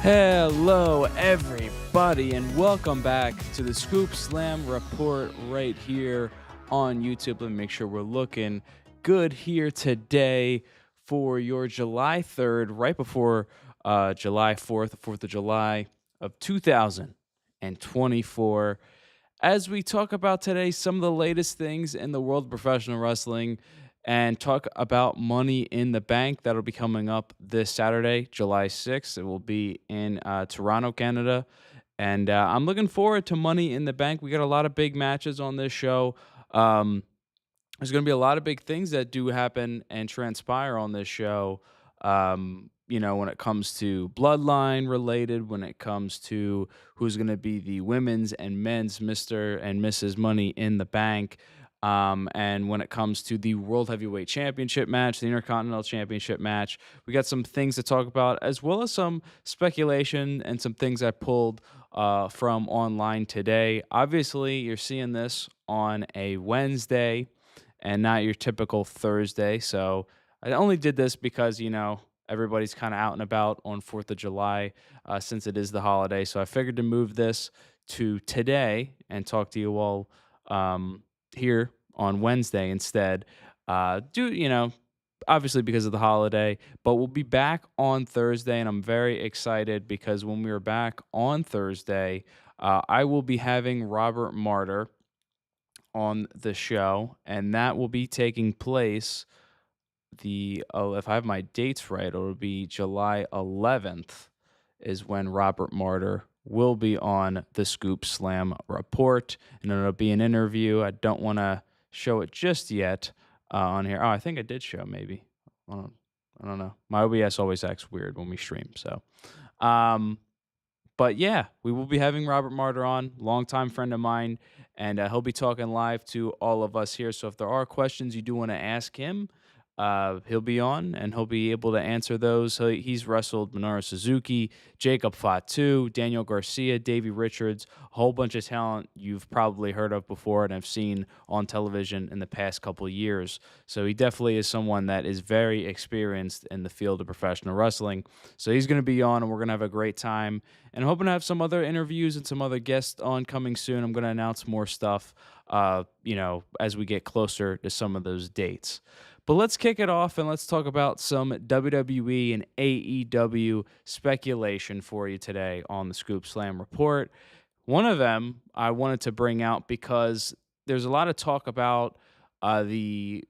Hello, everybody, and welcome back to the Scoop Slam Report right here on YouTube. Let me make sure we're looking good here today for your July 3rd, right before July 4th, the 4th of July of 2024. As we talk about today, some of the latest things in the world of professional wrestling and talk about Money in the Bank. That'll be coming up this Saturday, July 6th. It will be in Toronto, Canada. And I'm looking forward to Money in the Bank. We got a lot of big matches on this show. There's going to be a lot of big things that do happen and transpire on this show. When it comes to bloodline related, when it comes to who's going to be the women's and men's Mr. and Mrs. Money in the Bank. And when it comes to the World Heavyweight Championship match, the Intercontinental Championship match, we got some things to talk about, as well as some speculation and some things I pulled from online today. Obviously, you're seeing this on a Wednesday and not your typical Thursday. So I only did this because, everybody's kind of out and about on 4th of July since it is the holiday. So I figured to move this to today and talk to you all here on Wednesday instead. Obviously because of the holiday, but we'll be back on Thursday, and I'm very excited because when we are back on Thursday, I will be having Robert Martyr on the show, and that will be taking place if I have my dates right, it'll be July 11th is when Robert Martyr will be on the Scoop Slam Report, and it'll be an interview. I don't want to show it just yet on here. Oh, I think I did show maybe. I don't know. My OBS always acts weird when we stream. So, but yeah, we will be having Robert Martyr on, longtime friend of mine, and he'll be talking live to all of us here. So if there are questions you do want to ask him, he'll be on and he'll be able to answer those. He's wrestled Minoru Suzuki, Jacob Fatu, Daniel Garcia, Davey Richards, a whole bunch of talent you've probably heard of before and have seen on television in the past couple of years. So he definitely is someone that is very experienced in the field of professional wrestling. So he's going to be on and we're going to have a great time. And I'm hoping to have some other interviews and some other guests on coming soon. I'm going to announce more stuff, as we get closer to some of those dates. But let's kick it off and let's talk about some WWE and AEW speculation for you today on the Scoop Slam Report. One of them I wanted to bring out because there's a lot of talk about the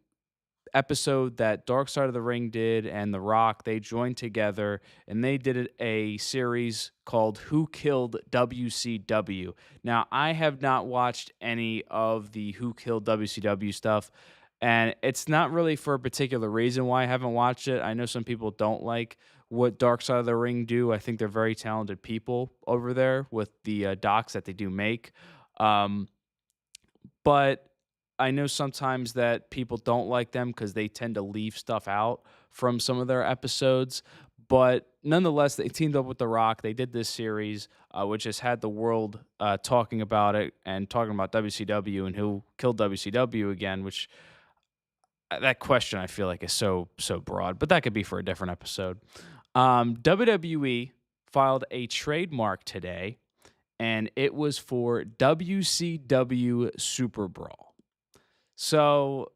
episode that Dark Side of the Ring did and The Rock. They joined together and they did a series called Who Killed WCW. Now, I have not watched any of the Who Killed WCW stuff. And it's not really for a particular reason why I haven't watched it. I know some people don't like what Dark Side of the Ring do. I think they're very talented people over there with the docs that they do make. But I know sometimes that people don't like them because they tend to leave stuff out from some of their episodes. But nonetheless, they teamed up with The Rock. They did this series, which has had the world talking about it and talking about WCW and who killed WCW again, which... that question I feel like is so broad, but that could be for a different episode. WWE filed a trademark today, and it was for WCW Super Brawl. So,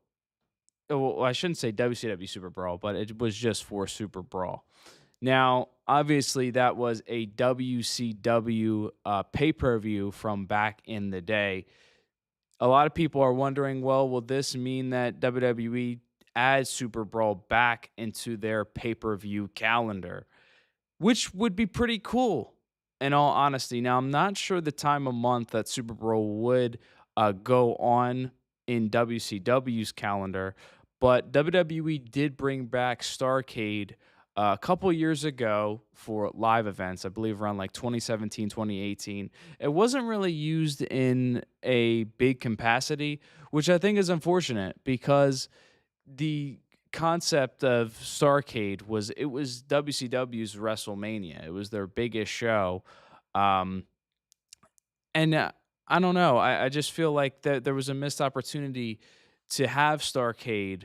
well, I shouldn't say WCW Super Brawl, but it was just for Super Brawl. Now, obviously, that was a WCW pay-per-view from back in the day. A lot of people are wondering, well, will this mean that WWE adds Super Brawl back into their pay-per-view calendar? Which would be pretty cool, in all honesty. Now, I'm not sure the time of month that Super Brawl would go on in WCW's calendar, but WWE did bring back Starrcade a couple years ago for live events, I believe around like 2017, 2018. It wasn't really used in a big capacity, which I think is unfortunate because the concept of Starrcade was WCW's WrestleMania. It was their biggest show. And I don't know. I just feel like there was a missed opportunity to have Starrcade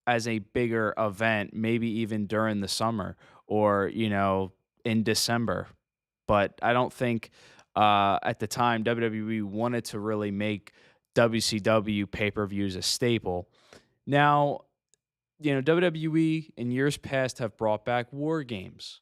as a bigger event, maybe even during the summer or, in December. but I don't think at the time WWE wanted to really make WCW pay per views a staple. Now, WWE in years past have brought back war games.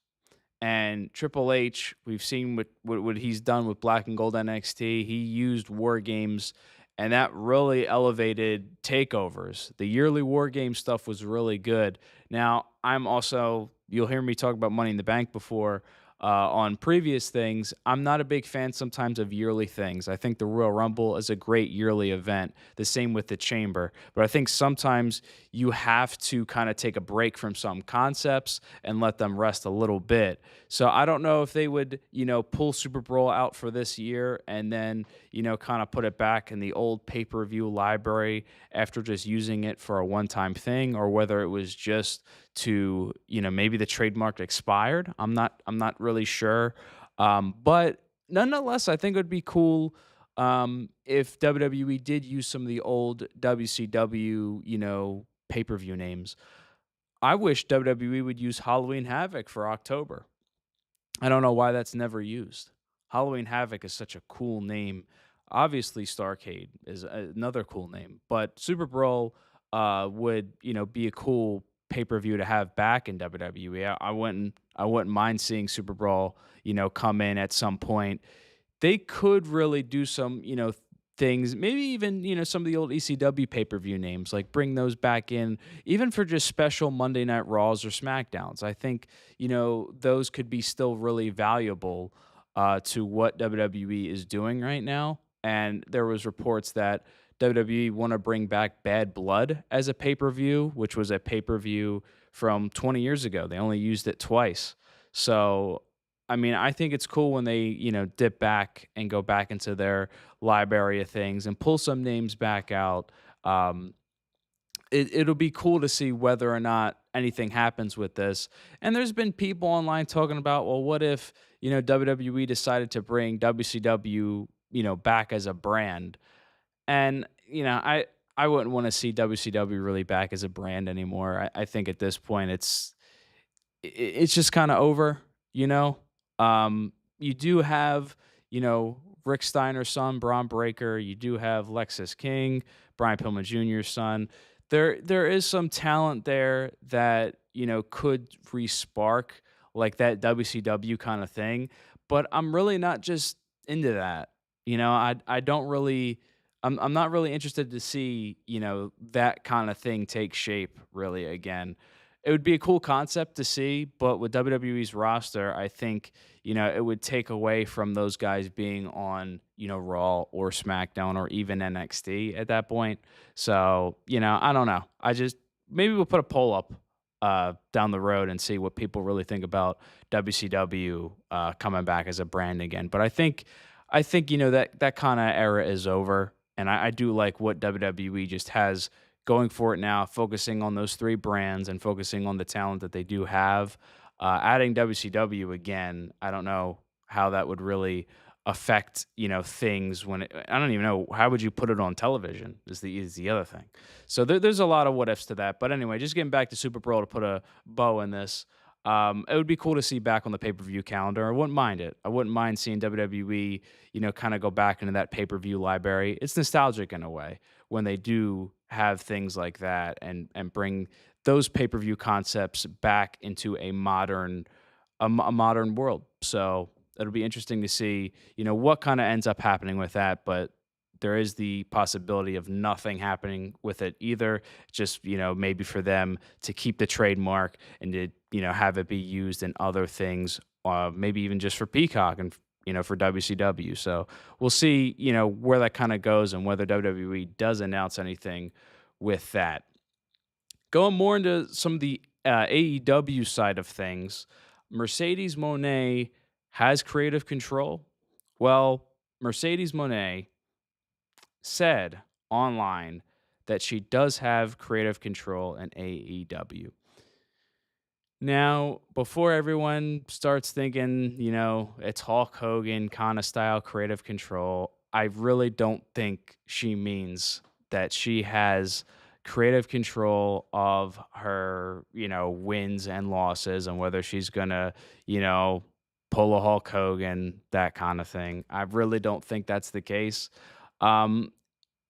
And Triple H, we've seen what he's done with Black and Gold NXT. He used war games, and that really elevated takeovers. The yearly war game stuff was really good. Now, you'll hear me talk about Money in the Bank before on previous things. I'm not a big fan sometimes of yearly things. I think the Royal Rumble is a great yearly event, the same with the Chamber. But I think sometimes you have to kind of take a break from some concepts and let them rest a little bit. So I don't know if they would, pull Super Bowl out for this year and then, kind of put it back in the old pay-per-view library after just using it for a one-time thing, or whether it was just to, maybe the trademark expired. I'm not really sure. But nonetheless, I think it would be cool if WWE did use some of the old WCW, pay-per-view names. I wish WWE would use Halloween Havoc for October. I don't know why that's never used. Halloween Havoc is such a cool name. Obviously, Starcade is another cool name, but Super Brawl would be a cool pay per view to have back in WWE. I wouldn't mind seeing Super Brawl come in at some point. They could really do some, things, maybe even, some of the old ECW pay-per-view names, like bring those back in, even for just special Monday Night Raws or SmackDowns. I think, those could be still really valuable to what WWE is doing right now. And there was reports that WWE want to bring back Bad Blood as a pay-per-view, which was a pay-per-view from 20 years ago. They only used it twice. So I mean, I think it's cool when they, dip back and go back into their library of things and pull some names back out. Um, it'll be cool to see whether or not anything happens with this. And there's been people online talking about, well, what if, WWE decided to bring WCW, back as a brand? And, I wouldn't want to see WCW really back as a brand anymore. I think at this point it's just kind of over, you know. You do have, Rick Steiner's son, Braun Breaker. You do have Lexus King, Brian Pillman Jr.'s son. There is some talent there that could re-spark like that WCW kind of thing. But I'm really not just into that. I don't really. I'm not really interested to see that kind of thing take shape really again. It would be a cool concept to see, but with WWE's roster, I think, it would take away from those guys being on, Raw or SmackDown or even NXT at that point. So, I don't know. Maybe we'll put a poll up down the road and see what people really think about WCW coming back as a brand again. But I think, that kind of era is over. And I do like what WWE just has going for it now, focusing on those three brands and focusing on the talent that they do have. Adding WCW again, I don't know how that would really affect things I don't even know how would you put it on television is the other thing. So there's a lot of what ifs to that. But anyway, just getting back to Super Bowl to put a bow in this. It would be cool to see back on the pay-per-view calendar. I wouldn't mind it. I wouldn't mind seeing WWE, kind of go back into that pay-per-view library. It's nostalgic in a way when they do have things like that and bring those pay-per-view concepts back into a modern world. So it'll be interesting to see, what kind of ends up happening with that. But there is the possibility of nothing happening with it either. Just, maybe for them to keep the trademark and to, have it be used in other things, maybe even just for Peacock and, for WCW. So we'll see, where that kind of goes and whether WWE does announce anything with that. Going more into some of the AEW side of things, Mercedes Moné has creative control. Well, Mercedes Moné said online that she does have creative control in AEW. Now, before everyone starts thinking, it's Hulk Hogan kind of style creative control, I really don't think she means that she has creative control of her, wins and losses and whether she's going to, you know, pull a Hulk Hogan, that kind of thing. I really don't think that's the case. Um,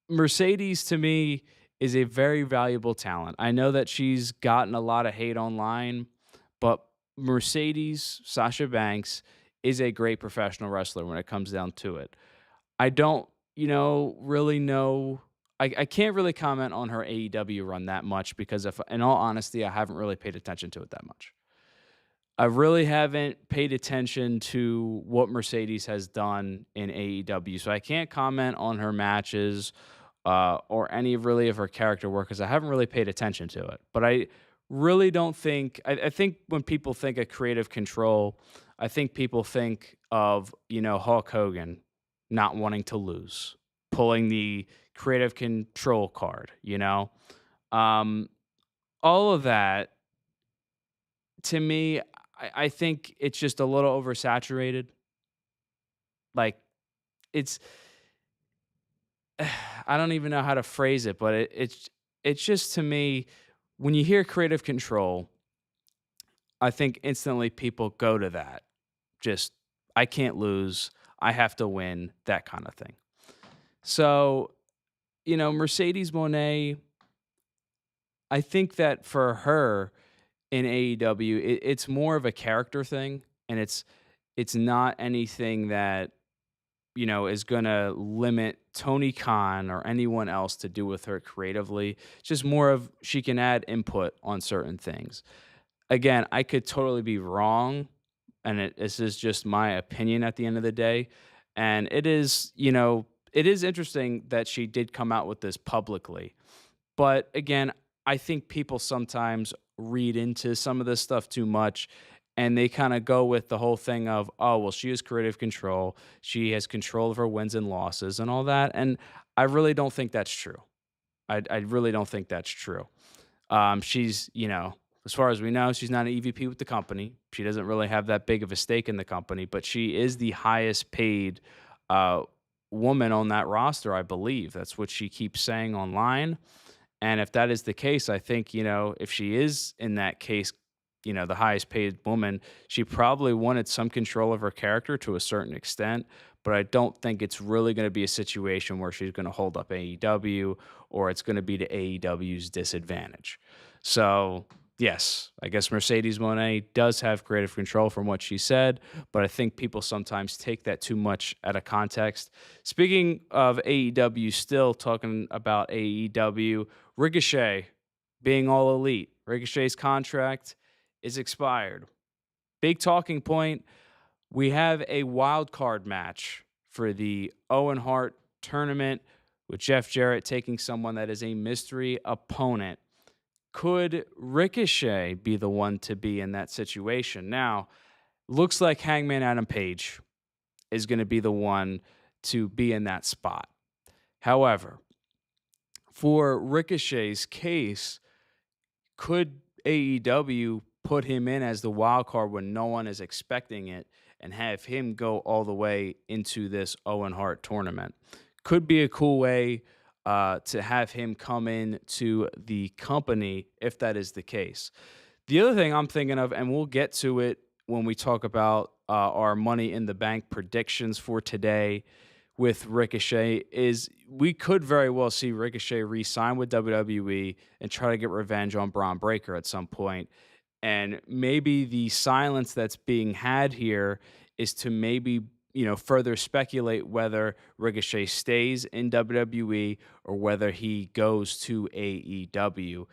Mercedes to me is a very valuable talent. I know that she's gotten a lot of hate online, but Mercedes, Sasha Banks, is a great professional wrestler when it comes down to it. I don't, really know. I can't really comment on her AEW run that much because, if, in all honesty, I haven't really paid attention to it that much. I really haven't paid attention to what Mercedes has done in AEW, so I can't comment on her matches or any really of her character work because I haven't really paid attention to it. But I really don't think. I think when people think of creative control, I think people think of Hulk Hogan not wanting to lose, pulling the creative control card. Um, all of that to me, I think it's just a little oversaturated. Like it's I don't even know how to phrase it, but it's just to me when you hear creative control, I think instantly people go to that. Just I can't lose, I have to win, that kind of thing. So, Mercedes Monet, I think that for her in AEW, it's more of a character thing, and it's not anything that is going to limit Tony Khan or anyone else to do with her creatively. It's just more of she can add input on certain things. Again, I could totally be wrong, and this is just my opinion at the end of the day. And it is interesting that she did come out with this publicly. But again, I think people sometimes read into some of this stuff too much and they kind of go with the whole thing of, oh, well, she has creative control. She has control of her wins and losses and all that. And I really don't think that's true. I really don't think that's true. She's, as far as we know, she's not an EVP with the company. She doesn't really have that big of a stake in the company, but she is the highest paid uh, woman on that roster, I believe. That's what she keeps saying online. And if that is the case, I think, if she is in that case, the highest paid woman, she probably wanted some control of her character to a certain extent. But I don't think it's really going to be a situation where she's going to hold up AEW or it's going to be to AEW's disadvantage. So, yes, I guess Mercedes Monet does have creative control from what she said, but I think people sometimes take that too much out of context. Speaking of AEW, still talking about AEW, Ricochet being all elite. Ricochet's contract is expired. Big talking point. We have a wild card match for the Owen Hart tournament with Jeff Jarrett taking someone that is a mystery opponent. Could Ricochet be the one to be in that situation? Now, looks like Hangman Adam Page is going to be the one to be in that spot. However, for Ricochet's case, could AEW put him in as the wild card when no one is expecting it and have him go all the way into this Owen Hart tournament? Could be a cool way to have him come in to the company if that is the case. The other thing I'm thinking of, and we'll get to it when we talk about our Money in the Bank predictions for today with Ricochet, is we could very well see Ricochet re-sign with WWE and try to get revenge on Braun Breaker at some point. And maybe the silence that's being had here is to maybe, further speculate whether Ricochet stays in WWE or whether he goes to AEW.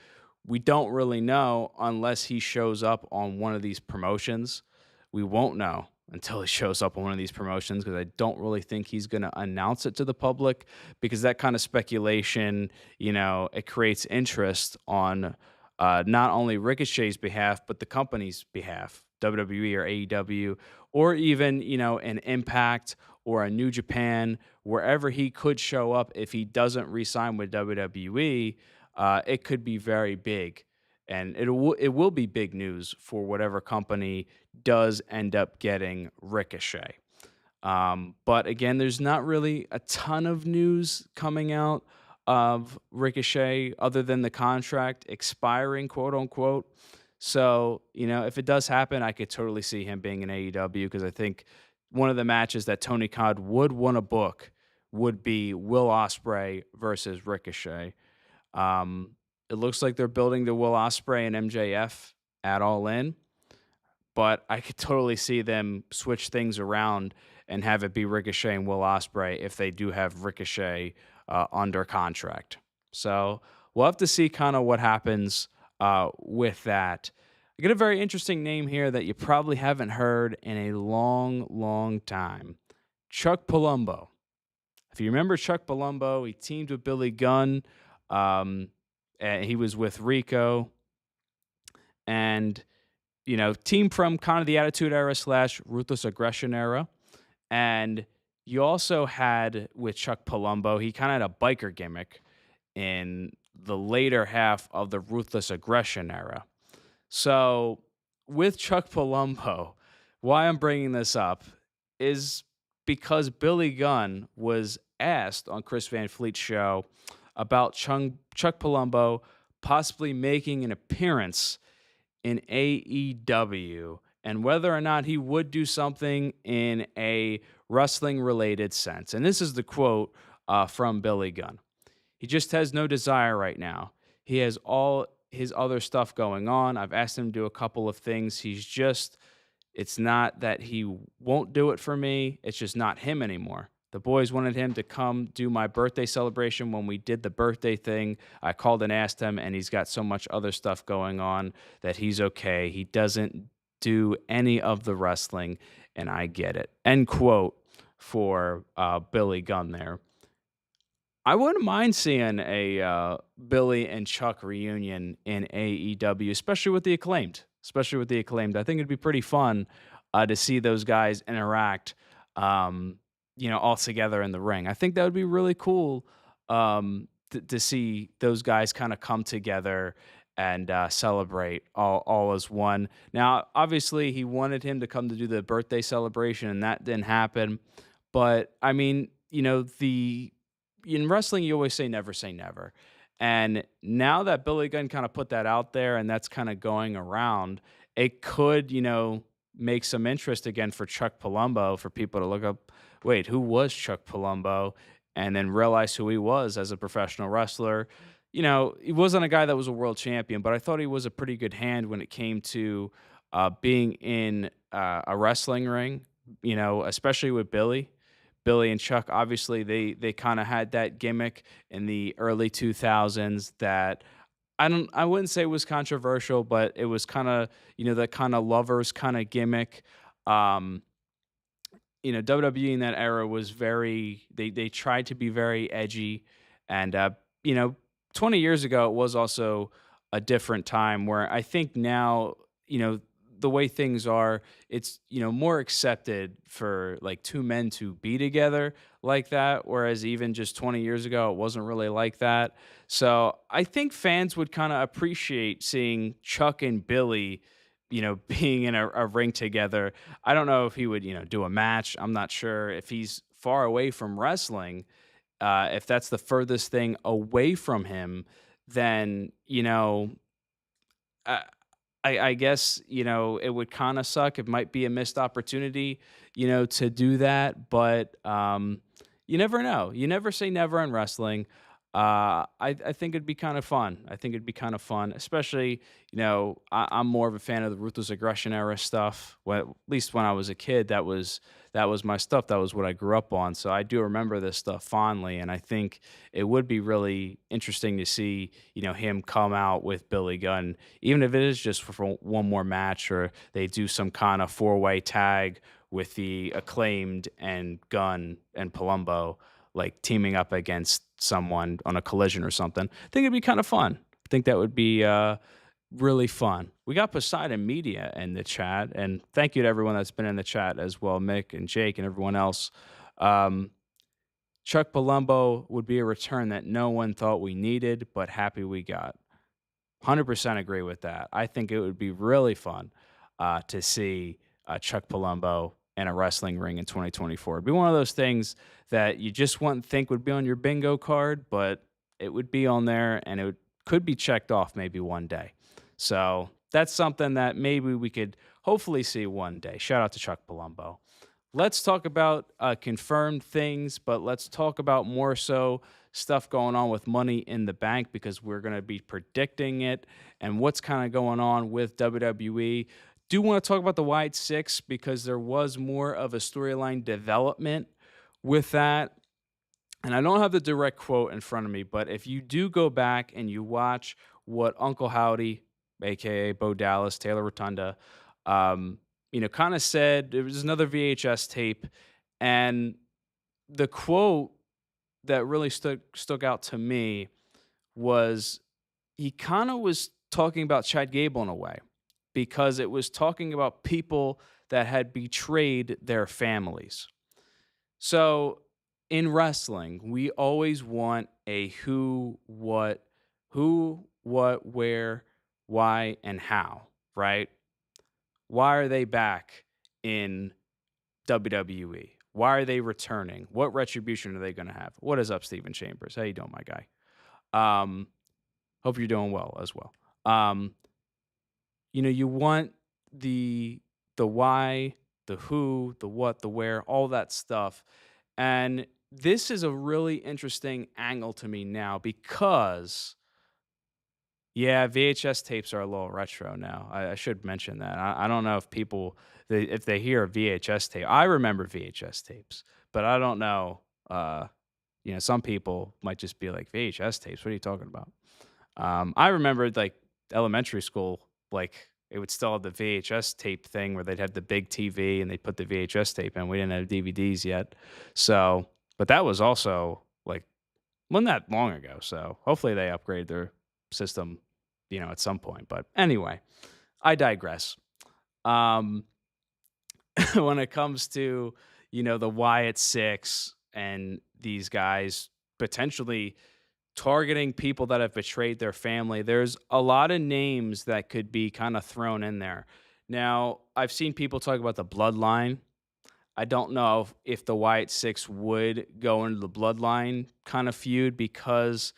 We don't really know unless he shows up on one of these promotions. We won't know until he shows up on one of these promotions because I don't really think he's going to announce it to the public because that kind of speculation, it creates interest on not only Ricochet's behalf, but the company's behalf, WWE or AEW, or even, an Impact or a New Japan, wherever he could show up if he doesn't re-sign with WWE, it could be very big. And it will be big news for whatever company does end up getting Ricochet. But again, there's not really a ton of news coming out of Ricochet other than the contract expiring, quote unquote. So, if it does happen, I could totally see him being in AEW because I think one of the matches that Tony Khan would want to book would be Will Ospreay versus Ricochet. It looks like they're building the Will Ospreay and MJF at All In, but I could totally see them switch things around and have it be Ricochet and Will Ospreay if they do have Ricochet under contract. So we'll have to see kind of what happens with that. I get a very interesting name here that you probably haven't heard in a long, long time. Chuck Palumbo. If you remember Chuck Palumbo, he teamed with Billy Gunn. Um, and he was with Rico, and team from kind of the Attitude Era slash Ruthless Aggression era. And you also had with Chuck Palumbo, he kind of had a biker gimmick in the later half of the Ruthless Aggression era. So with Chuck Palumbo, why I'm bringing this up is because Billy Gunn was asked on Chris Van Fleet's show about Chuck Palumbo possibly making an appearance in AEW and whether or not he would do something in a wrestling related sense. And this is the quote from Billy Gunn. He just has no desire right now. He has all his other stuff going on. I've asked him to do a couple of things. It's not that he won't do it for me. It's just not him anymore. The boys wanted him to come do my birthday celebration when we did the birthday thing. I called and asked him, and he's got so much other stuff going on that he's okay. He doesn't do any of the wrestling, and I get it. End quote for Billy Gunn there. I wouldn't mind seeing a Billy and Chuck reunion in AEW, especially with the Acclaimed. Especially with the Acclaimed, I think it'd be pretty fun to see those guys interact, all together in the ring. I think that would be really cool to see those guys kind of come together and celebrate all as one. Now, obviously, he wanted him to come to do the birthday celebration, and that didn't happen. But I mean, in wrestling, you always say never. And now that Billy Gunn kind of put that out there and that's kind of going around, it could, make some interest again for Chuck Palumbo for people to look up, wait, who was Chuck Palumbo? And then realize who he was as a professional wrestler. He wasn't a guy that was a world champion, but I thought he was a pretty good hand when it came to being in a wrestling ring, especially with Billy. Billy and Chuck, obviously, they kind of had that gimmick in the early 2000s that I wouldn't say was controversial, but it was kind of that kind of lovers kind of gimmick. Um, WWE in that era was they tried to be very edgy, and you know 20 years ago it was also a different time where I think now the way things are, it's more accepted for like two men to be together like that, whereas even just 20 years ago it wasn't really like that. So I think fans would kind of appreciate seeing Chuck and Billy being in a ring together. I don't know if he would do a match. I'm not sure if he's far away from wrestling. If that's the furthest thing away from him, then I, I guess it would kind of suck. It might be a missed opportunity, to do that. But you never know. You never say never in wrestling. I think it'd be kind of fun. I think it'd be kind of fun, especially I'm more of a fan of the Ruthless Aggression era stuff. Well, at least when I was a kid, that was my stuff. That was what I grew up on. So I do remember this stuff fondly, and I think it would be really interesting to see him come out with Billy Gunn, even if it is just for one more match, or they do some kind of four-way tag with the Acclaimed and Gunn and Palumbo, like teaming up against someone on a collision or something. I think it'd be kind of fun. I think that would be really fun. We got Poseidon Media in the chat, and thank you to everyone that's been in the chat as well, Mick and Jake and everyone else. Chuck Palumbo would be a return that no one thought we needed, but happy we got. 100% agree with that. I think it would be really fun to see Chuck Palumbo in a wrestling ring in 2024. It'd be one of those things that you just wouldn't think would be on your bingo card, but it would be on there, and could be checked off maybe one day. So that's something that maybe we could hopefully see one day. Shout out to Chuck Palumbo. Let's talk about confirmed things, but let's talk about more so stuff going on with Money in the Bank because we're going to be predicting it and what's kind of going on with WWE. Do want to talk about the Wide Six because there was more of a storyline development with that. And I don't have the direct quote in front of me, but if you do go back and you watch what Uncle Howdy, aka Bo Dallas, Taylor Rotunda, um, kind of said, it was another VHS tape, and the quote that really stuck out to me was he kind of was talking about Chad Gable in a way because it was talking about people that had betrayed their families. So in wrestling, we always want a who, what, where, why, and how, right? Why are they back in WWE? Why are they returning? What retribution are they going to have? What is up, Steven Chambers? How you doing, my guy? Um, Hope you're doing well as well. Um, you want the why, the who, the what, the where, all that stuff. And this is a really interesting angle to me now because yeah, VHS tapes are a little retro now. I should mention that. I don't know if people if they hear a VHS tape. I remember VHS tapes, but I don't know. Some people might just be like VHS tapes. What are you talking about? I remembered like elementary school, like it would still have the VHS tape thing where they'd have the big TV and they'd put the VHS tape in. We didn't have DVDs yet. So, but that was also like wasn't that long ago. So hopefully they upgrade their system, at some point. But anyway, I digress. Um, when it comes to, the Wyatt Six and these guys potentially targeting people that have betrayed their family, there's a lot of names that could be kind of thrown in there. Now, I've seen people talk about the bloodline. I don't know if the Wyatt Six would go into the bloodline kind of feud because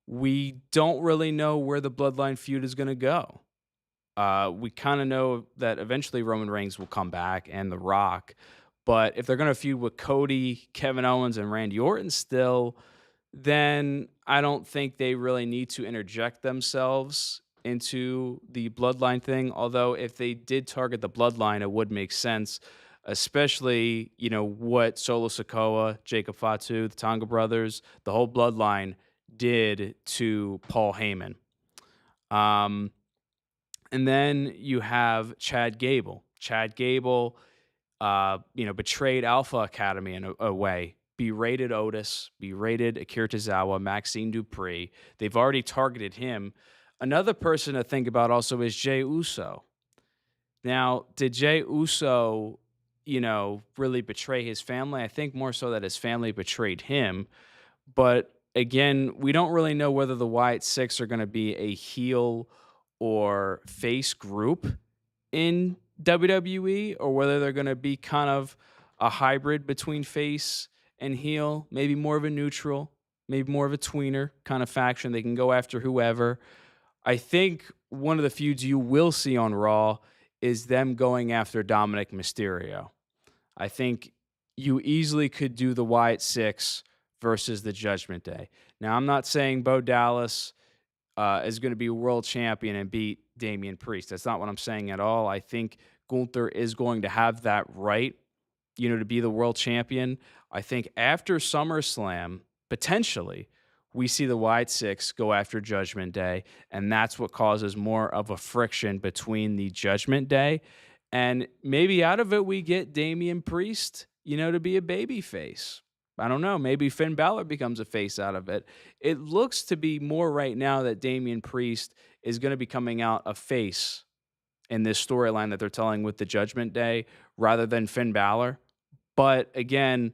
we don't really know where the bloodline feud is going to go. We kind of know that eventually Roman Reigns will come back and The Rock, but if they're going to feud with Cody, Kevin Owens, and Randy Orton still, then I don't think they really need to interject themselves into the bloodline thing. Although if they did target the bloodline, it would make sense, especially, what Solo Sikoa, Jacob Fatu, the Tonga brothers, the whole bloodline did to Paul Heyman. And then you have Chad Gable. Chad Gable, betrayed Alpha Academy in a way, berated Otis, berated Akira Tozawa, Maxine Dupree. They've already targeted him. Another person to think about also is Jey Uso. Now, did Jey Uso, really betray his family? I think more so that his family betrayed him. But again, we don't really know whether the Wyatt Six are going to be a heel or face group in WWE or whether they're going to be kind of a hybrid between face and heel, maybe more of a neutral, maybe more of a tweener kind of faction. They can go after whoever. I think one of the feuds you will see on Raw is them going after Dominic Mysterio. I think you easily could do the Wyatt Six versus the Judgment Day. Now, I'm not saying Bo Dallas is going to be world champion and beat Damian Priest. That's not what I'm saying at all. I think Gunther is going to have that right, to be the world champion. I think after SummerSlam, potentially, we see the Wyatt Six go after Judgment Day, and that's what causes more of a friction between the Judgment Day. And maybe out of it, we get Damian Priest, to be a baby face. I don't know. Maybe Finn Balor becomes a face out of it. It looks to be more right now that Damian Priest is going to be coming out a face in this storyline that they're telling with the Judgment Day rather than Finn Balor. But again,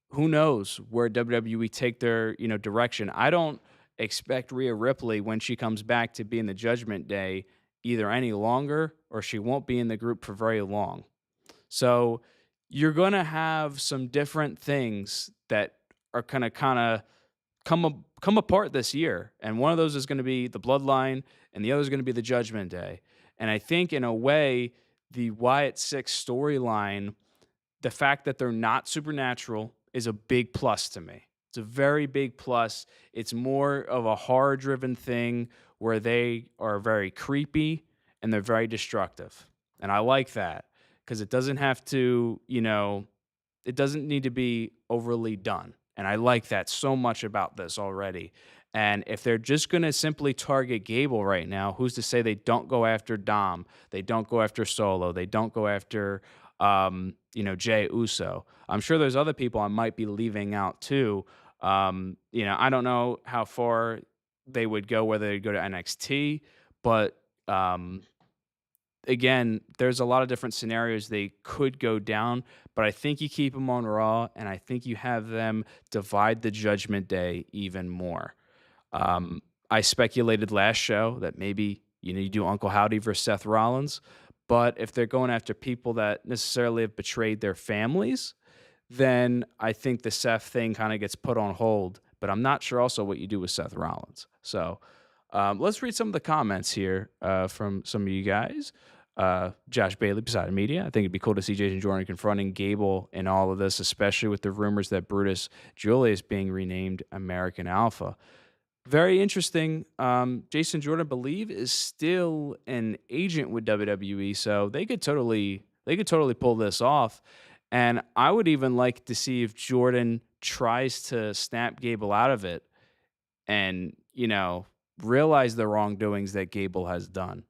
who knows where WWE take their, direction. I don't expect Rhea Ripley when she comes back to be in the Judgment Day either any longer or she won't be in the group for very long. So you're going to have some different things that are going to kind of come apart this year. And one of those is going to be the Bloodline and the other is going to be the Judgment Day. And I think in a way, the Wyatt Six storyline, the fact that they're not supernatural is a big plus to me. It's a very big plus. It's more of a horror driven thing where they are very creepy and they're very destructive. And I like that because it doesn't have to, it doesn't need to be overly done. And I like that so much about this already. And if they're just going to simply target Gable right now, who's to say they don't go after Dom? They don't go after Solo. They don't go after, Jay Uso. I'm sure there's other people I might be leaving out too. I don't know how far they would go, whether they go to NXT, but again, there's a lot of different scenarios they could go down, but I think you keep them on Raw, and I think you have them divide the Judgment Day even more. Um, I speculated last show that maybe you do Uncle Howdy versus Seth Rollins, but if they're going after people that necessarily have betrayed their families, then I think the Seth thing kind of gets put on hold. But I'm not sure also what you do with Seth Rollins. So let's read some of the comments here from some of you guys. Josh Bailey, Beside Media. I think it'd be cool to see Jason Jordan confronting Gable in all of this, especially with the rumors that Brutus Julia is being renamed American Alpha. Very interesting. Jason Jordan, I believe, is still an agent with WWE, so they could totally pull this off. And I would even like to see if Jordan tries to snap Gable out of it and, realize the wrongdoings that Gable has done.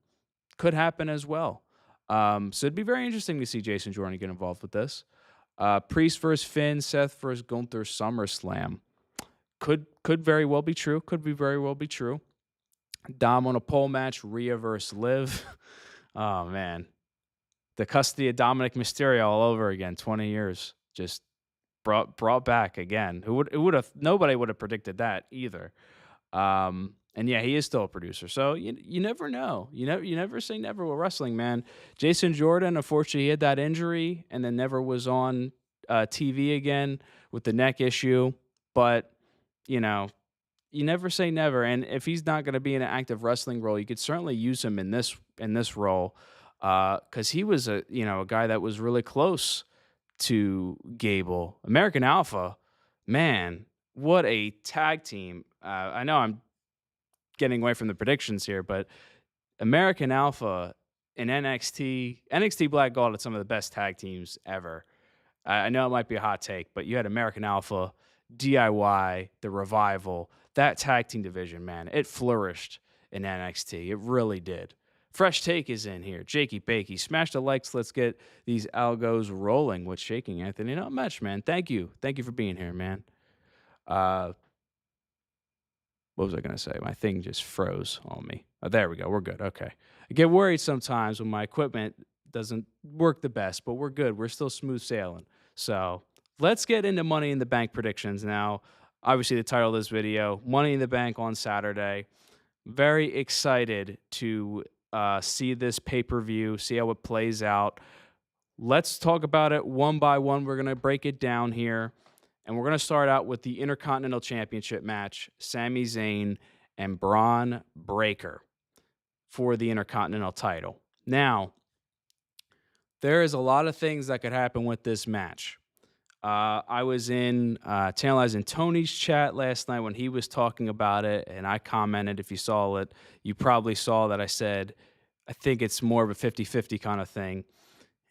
Could happen as well. So it'd be very interesting to see Jason Jordan get involved with this. Priest versus Finn, Seth versus Gunther, SummerSlam. Could very well be true. Could be very well be true. Dom on a pole match, Rhea versus Liv. Oh man, the custody of Dominic Mysterio all over again. 20 years, just brought back again. Nobody would have predicted that either. And yeah, he is still a producer. So you never know. You never say never with wrestling, man. Jason Jordan, unfortunately, he had that injury and then never was on TV again with the neck issue. But you know, you never say never. And if he's not going to be in an active wrestling role, you could certainly use him in this role because he was a guy that was really close to Gable. American Alpha, man, what a tag team. I know I'm getting away from the predictions here, but American Alpha and NXT Black Gold had some of the best tag teams ever. I know it might be a hot take, but you had American Alpha, DIY, The Revival, that tag team division, man, it flourished in NXT. It really did. Fresh Take is in here. Jakey Bakey. Smash the likes. Let's get these algos rolling. What's shaking, Anthony? Not much, man. Thank you. Thank you for being here, man. What was I going to say? My thing just froze on me. Oh, there we go. We're good. Okay. I get worried sometimes when my equipment doesn't work the best, but we're good. We're still smooth sailing. So let's get into Money in the Bank predictions now. Obviously, the title of this video, Money in the Bank on Saturday. Very excited to see this pay-per-view, see how it plays out. Let's talk about it one by one. We're going to break it down here. And we're going to start out with the Intercontinental Championship match, Sami Zayn and Braun Breaker for the Intercontinental title. Now, there is a lot of things that could happen with this match. I was in Tantalizing Tony's chat last night when he was talking about it, and I commented, if you saw it, you probably saw that I said, I think it's more of a 50-50 kind of thing.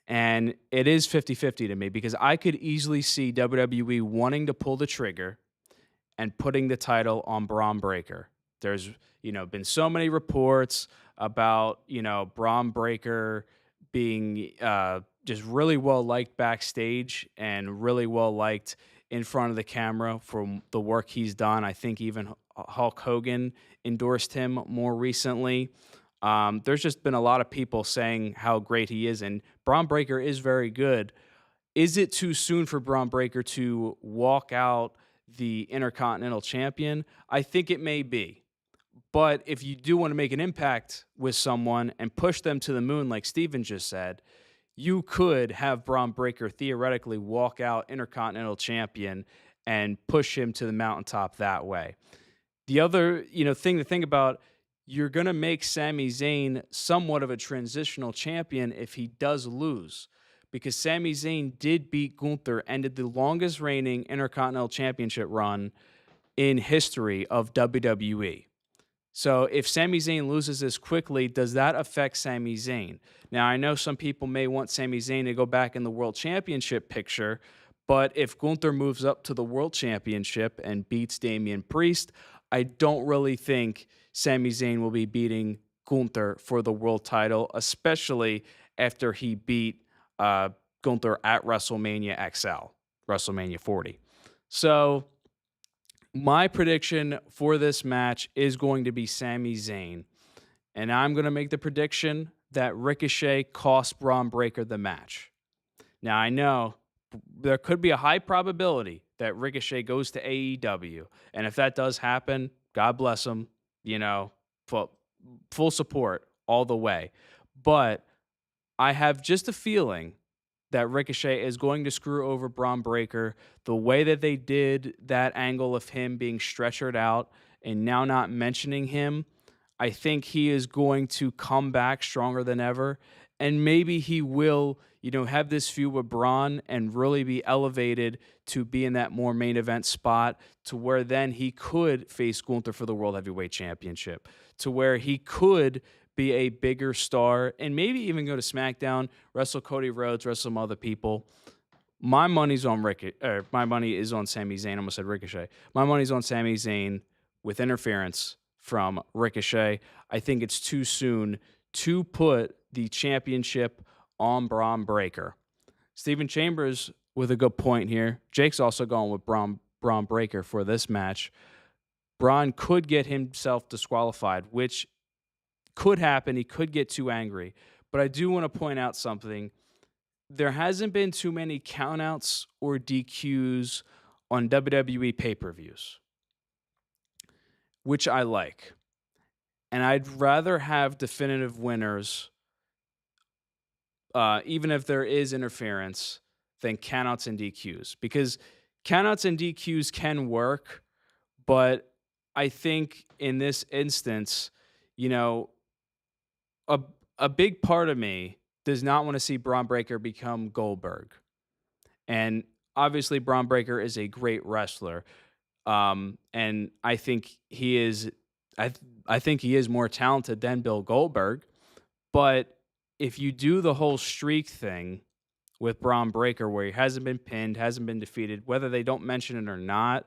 And it is 50-50 to me because I could easily see WWE wanting to pull the trigger and putting the title on Braun Breaker. There's, been so many reports about, Braun Breaker being just really well liked backstage and really well liked in front of the camera for the work he's done. I think even Hulk Hogan endorsed him more recently. There's just been a lot of people saying how great he is, and Braun Breaker is very good. Is it too soon for Braun Breaker to walk out the Intercontinental Champion? I think it may be. But if you do want to make an impact with someone and push them to the moon, like Steven just said, you could have Braun Breaker theoretically walk out Intercontinental Champion and push him to the mountaintop that way. The other, thing to think about, you're going to make Sami Zayn somewhat of a transitional champion if he does lose. Because Sami Zayn did beat Gunther, ended the longest reigning Intercontinental Championship run in history of WWE. So if Sami Zayn loses this quickly, does that affect Sami Zayn? Now, I know some people may want Sami Zayn to go back in the World Championship picture, but if Gunther moves up to the World Championship and beats Damian Priest, I don't really think Sami Zayn will be beating Gunther for the world title, especially after he beat uh, Gunther at WrestleMania XL, WrestleMania 40. So my prediction for this match is going to be Sami Zayn. And I'm going to make the prediction that Ricochet cost Braun Breaker the match. Now, I know there could be a high probability that Ricochet goes to AEW. And if that does happen, God bless him, you know, full support all the way. But I have just a feeling that Ricochet is going to screw over Braun Breaker the way that they did that angle of him being stretchered out and now not mentioning him. I think he is going to come back stronger than ever. And maybe he will, have this feud with Braun and really be elevated to be in that more main event spot to where then he could face Gunther for the World Heavyweight Championship, to where he could be a bigger star and maybe even go to SmackDown, wrestle Cody Rhodes, wrestle some other people. My money's on my money is on Sami Zayn. I almost said Ricochet. My money's on Sami Zayn with interference from Ricochet. I think it's too soon to put the championship on Braun Breaker. Stephen Chambers with a good point here. Jake's also going with Braun Breaker for this match. Braun could get himself disqualified, which could happen. He could get too angry. But I do want to point out something. There hasn't been too many countouts or DQs on WWE pay-per-views, which I like. And I'd rather have definitive winners, even if there is interference, than countouts and DQs. Because countouts and DQs can work, but I think in this instance, a big part of me does not want to see Braun Breaker become Goldberg. And obviously Braun Breaker is a great wrestler. And I think he is I think he is more talented than Bill Goldberg. But if you do the whole streak thing with Braun Breaker where he hasn't been pinned, hasn't been defeated, whether they don't mention it or not,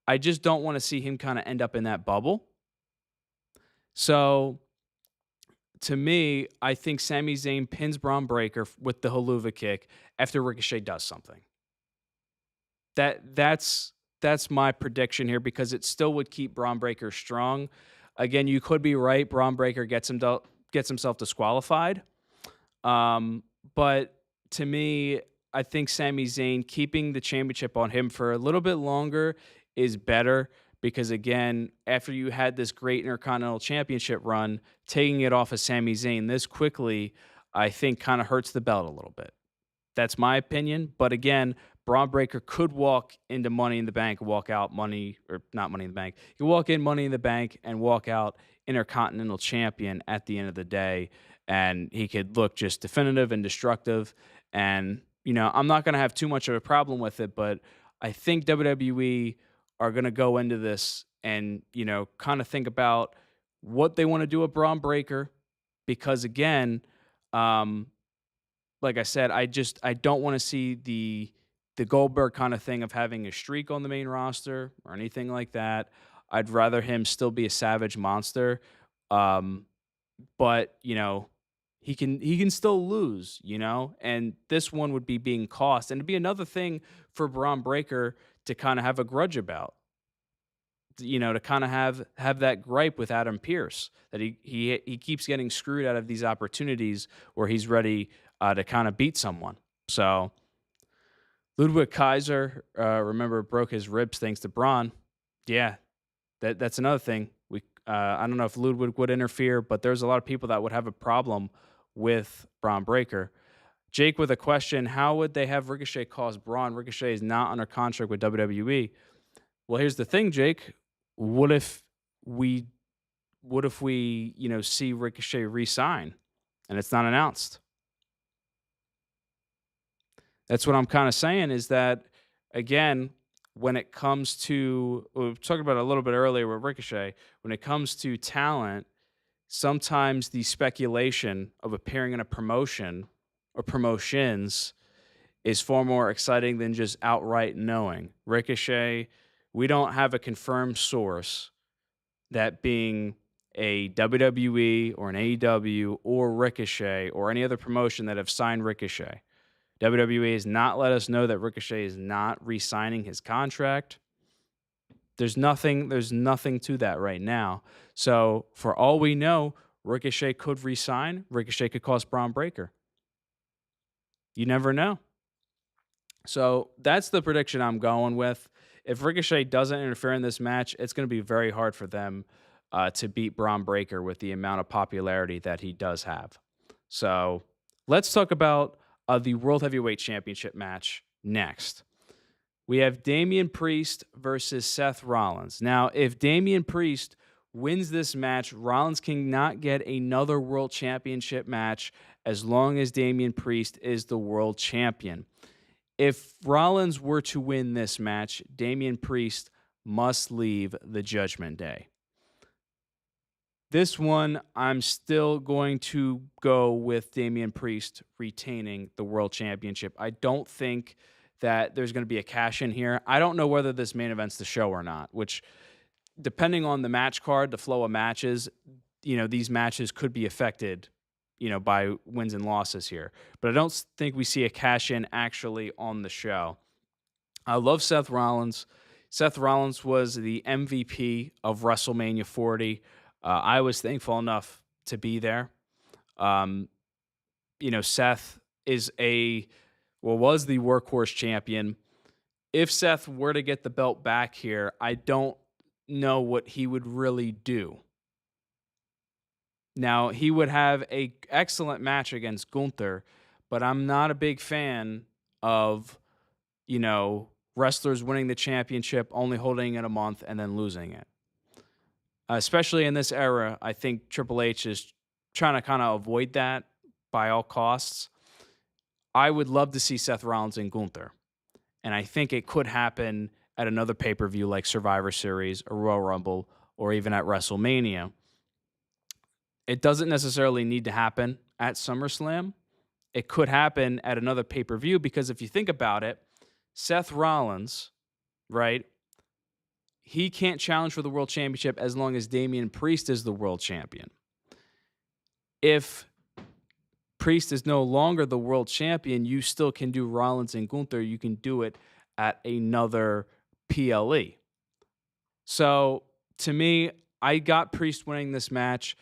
I just don't want to see him kind of end up in that bubble. So to me, I think Sami Zayn pins Braun Breaker with the haluva kick after Ricochet does something. That's my prediction here because it still would keep Braun Breaker strong. Again, you could be right. Braun Breaker gets himself disqualified. But to me, I think Sami Zayn keeping the championship on him for a little bit longer is better because, again, after you had this great Intercontinental Championship run, taking it off of Sami Zayn this quickly, I think kind of hurts the belt a little bit. That's my opinion. But again, Braun Breaker could walk into Money in the Bank, walk out not Money in the Bank. He could walk in Money in the Bank and walk out Intercontinental Champion at the end of the day. And he could look just definitive and destructive. And, I'm not going to have too much of a problem with it, but I think WWE are going to go into this and, kind of think about what they want to do with Braun Breaker. Because again, like I said, I don't want to see the Goldberg kind of thing of having a streak on the main roster or anything like that. I'd rather him still be a savage monster. But, he can still lose, and this one would be being cost. And it'd be another thing for Braun Breaker to kind of have a grudge about, to kind of have that gripe with Adam Pearce that he keeps getting screwed out of these opportunities where he's ready to kind of beat someone. So Ludwig Kaiser, remember, broke his ribs thanks to Braun. Yeah, that's another thing. I don't know if Ludwig would interfere, but there's a lot of people that would have a problem with Braun Breaker. Jake with a question: how would they have Ricochet cost Braun? Ricochet is not under contract with WWE. Well, here's the thing, Jake. What if we what if we, see Ricochet resign and it's not announced? That's what I'm kind of saying is that, again, when it comes to, we were talking about it a little bit earlier with Ricochet, when it comes to talent, sometimes the speculation of appearing in a promotion or promotions is far more exciting than just outright knowing. Ricochet, we don't have a confirmed source that being a WWE or an AEW or Ricochet or any other promotion that have signed Ricochet. WWE has not let us know that Ricochet is not re-signing his contract. There's nothing to that right now. So for all we know, Ricochet could re-sign. Ricochet could cost Braun Breaker. You never know. So that's the prediction I'm going with. If Ricochet doesn't interfere in this match, it's going to be very hard for them to beat Braun Breaker with the amount of popularity that he does have. So let's talk about the World Heavyweight Championship match next. We have Damian Priest versus Seth Rollins. Now, if Damian Priest wins this match, Rollins cannot get another World Championship match as long as Damian Priest is the World Champion. If Rollins were to win this match, Damian Priest must leave the Judgment Day. This one, I'm still going to go with Damian Priest retaining the World Championship. I don't think that there's going to be a cash in here. I don't know whether this main event's the show or not, which, depending on the match card, the flow of matches, these matches could be affected, by wins and losses here. But I don't think we see a cash in actually on the show. I love Seth Rollins. Seth Rollins was the MVP of WrestleMania 40. I was thankful enough to be there. Seth was the workhorse champion. If Seth were to get the belt back here, I don't know what he would really do. Now, he would have an excellent match against Gunther, but I'm not a big fan of, wrestlers winning the championship, only holding it a month, and then losing it. Especially in this era, I think Triple H is trying to kind of avoid that by all costs. I would love to see Seth Rollins and Gunther, and I think it could happen at another pay-per-view like Survivor Series or Royal Rumble or even at WrestleMania. It doesn't necessarily need to happen at SummerSlam. It could happen at another pay-per-view because if you think about it, Seth Rollins, right, he can't challenge for the world championship as long as Damian Priest is the world champion. If Priest is no longer the world champion, you still can do Rollins and Gunther. You can do it at another PLE. So to me, I got Priest winning this match.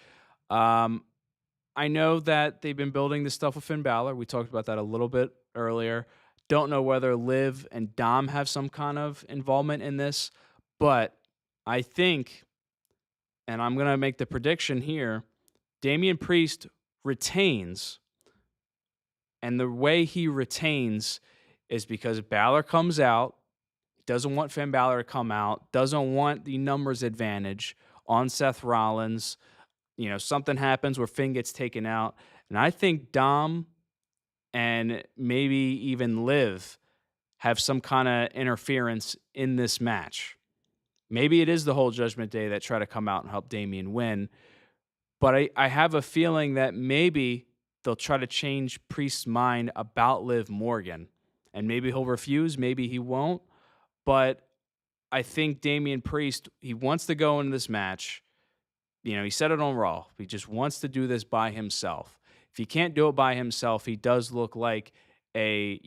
I know that they've been building this stuff with Finn Balor. We talked about that a little bit earlier. Don't know whether Liv and Dom have some kind of involvement in this, but I think, and I'm going to make the prediction here, Damian Priest retains, and the way he retains is because Balor comes out, doesn't want Finn Balor to come out, doesn't want the numbers advantage on Seth Rollins. Something happens where Finn gets taken out. And I think Dom and maybe even Liv have some kind of interference in this match. Maybe it is the whole Judgment Day that try to come out and help Damian win. But I have a feeling that maybe they'll try to change Priest's mind about Liv Morgan. And maybe he'll refuse, maybe he won't. But I think Damian Priest, he wants to go into this match. He said it on Raw. He just wants to do this by himself. If he can't do it by himself, he does look like a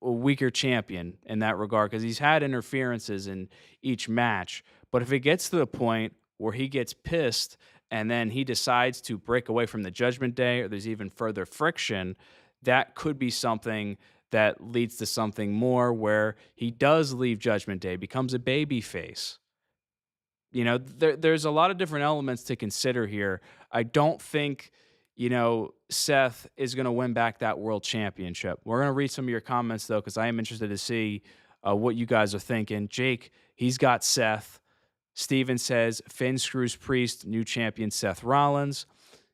weaker champion in that regard because he's had interferences in each match. But if it gets to the point where he gets pissed and then he decides to break away from the Judgment Day or there's even further friction, that could be something that leads to something more where he does leave Judgment Day, becomes a baby face. There's a lot of different elements to consider here. I don't think, Seth is going to win back that world championship. We're going to read some of your comments, though, because I am interested to see what you guys are thinking. Jake, he's got Seth. Steven says Finn screws Priest, new champion Seth Rollins.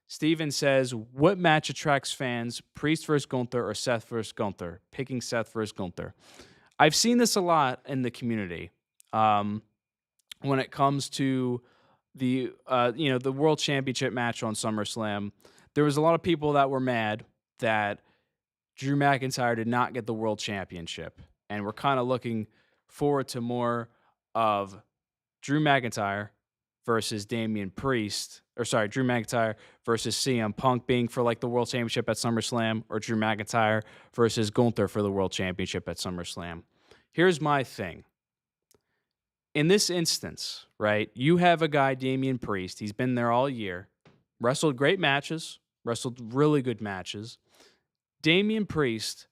Steven says, what match attracts fans, Priest versus Gunther or Seth versus Gunther? Picking Seth versus Gunther. I've seen this a lot in the community when it comes to the World Championship match on SummerSlam. There was a lot of people that were mad that Drew McIntyre did not get the World Championship, and we're kind of looking forward to more of Drew McIntyre versus Damian Priest, or sorry, Drew McIntyre versus CM Punk being for like the World Championship at SummerSlam, or Drew McIntyre versus Gunther for the World Championship at SummerSlam. Here's my thing. In this instance, right, you have a guy, Damian Priest. He's been there all year, wrestled great matches, wrestled really good matches. Damian Priest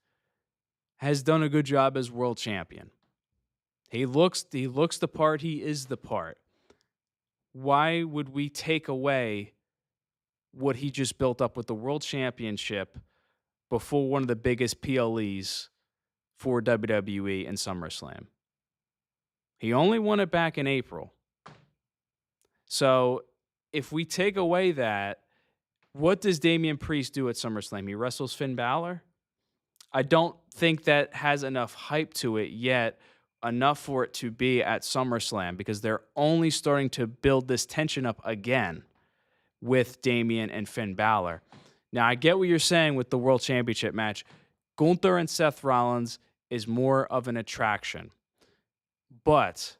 has done a good job as world champion. He looks the part. He is the part. Why would we take away what he just built up with the World Championship before one of the biggest PLEs for WWE in SummerSlam? He only won it back in April. So if we take away that, what does Damian Priest do at SummerSlam? He wrestles Finn Balor? I don't think that has enough hype to it yet, enough for it to be at SummerSlam, because they're only starting to build this tension up again with Damian and Finn Balor. Now, I get what you're saying with the World Championship match. Gunther and Seth Rollins is more of an attraction. But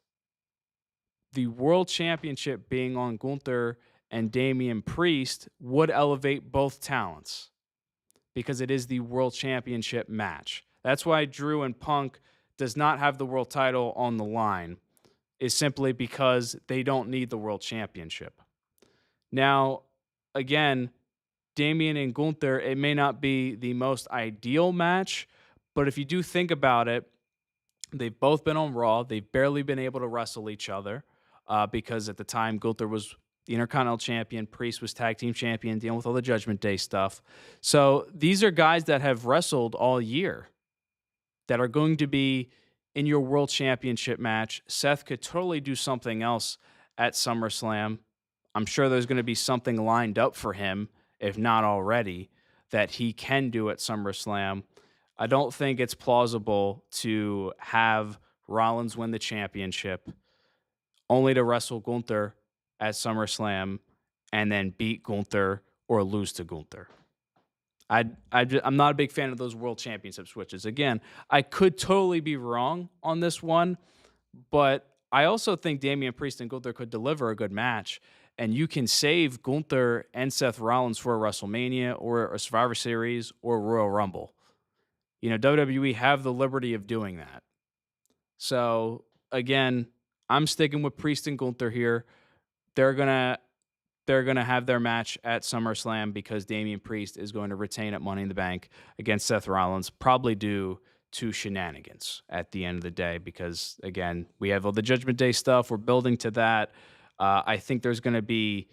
the World Championship being on Gunther and Damian Priest would elevate both talents because it is the World Championship match. That's why Drew and Punk does not have the world title on the line, is simply because they don't need the World Championship. Now, again, Damian and Gunther, it may not be the most ideal match, but if you do think about it, they've both been on Raw. They've barely been able to wrestle each other because at the time, Gunther was the Intercontinental Champion, Priest was Tag Team Champion, dealing with all the Judgment Day stuff. So these are guys that have wrestled all year that are going to be in your World Championship match. Seth could totally do something else at SummerSlam. I'm sure there's going to be something lined up for him, if not already, that he can do at SummerSlam. I don't think it's plausible to have Rollins win the championship only to wrestle Gunther at SummerSlam and then beat Gunther or lose to Gunther. I'm not a big fan of those World Championship switches. Again, I could totally be wrong on this one, but I also think Damian Priest and Gunther could deliver a good match, and you can save Gunther and Seth Rollins for a WrestleMania or a Survivor Series or Royal Rumble. You know, WWE have the liberty of doing that. So, again, I'm sticking with Priest and Gunther here. They're gonna have their match at SummerSlam because Damian Priest is going to retain at Money in the Bank against Seth Rollins, probably due to shenanigans at the end of the day. Because again, we have all the Judgment Day stuff. We're building to that. I think there's going to be,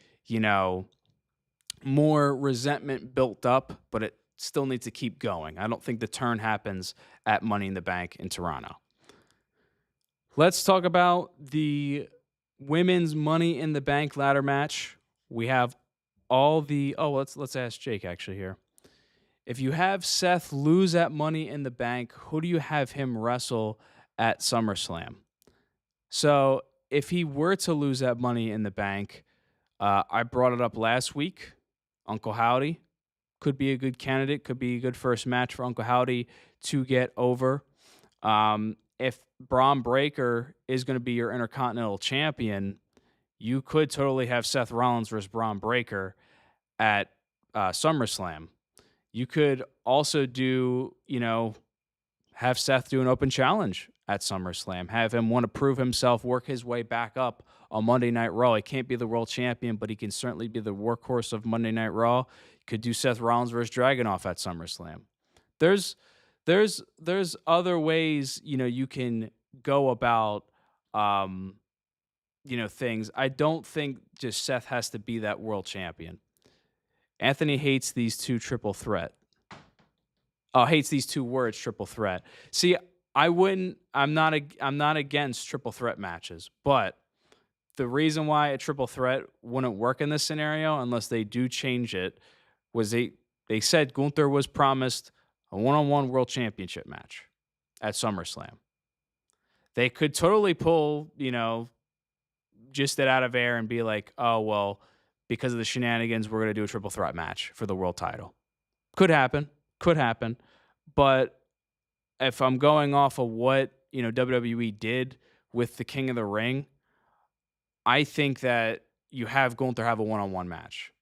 more resentment built up, but it still needs to keep going. I don't think the turn happens at Money in the Bank in Toronto. Let's talk about the women's Money in the Bank ladder match. We have all the let's ask Jake actually here. If you have Seth lose at Money in the Bank, who do you have him wrestle at SummerSlam? So if he were to lose at Money in the Bank, I brought it up last week. Uncle Howdy could be a good candidate, could be a good first match for Uncle Howdy to get over. If Braun Breaker is going to be your Intercontinental Champion, you could totally have Seth Rollins versus Braun Breaker at SummerSlam. You could also do, have Seth do an open challenge at SummerSlam. Have him want to prove himself, work his way back up on Monday Night Raw. He can't be the world champion, but he can certainly be the workhorse of Monday Night Raw. Could do Seth Rollins versus Dragunov at SummerSlam. There's other ways, you can go about, things. I don't think just Seth has to be that world champion. Anthony hates these two triple threat. Hates these two words, triple threat. See, I'm not against triple threat matches, but the reason why a triple threat wouldn't work in this scenario unless they do change it was they said Gunther was promised a one-on-one world championship match at SummerSlam. They could totally pull, just it out of air and be like, oh, well, because of the shenanigans, we're going to do a triple threat match for the world title. Could happen. Could happen. But if I'm going off of what, WWE did with the King of the Ring, I think that you have Gunther have a one-on-one match.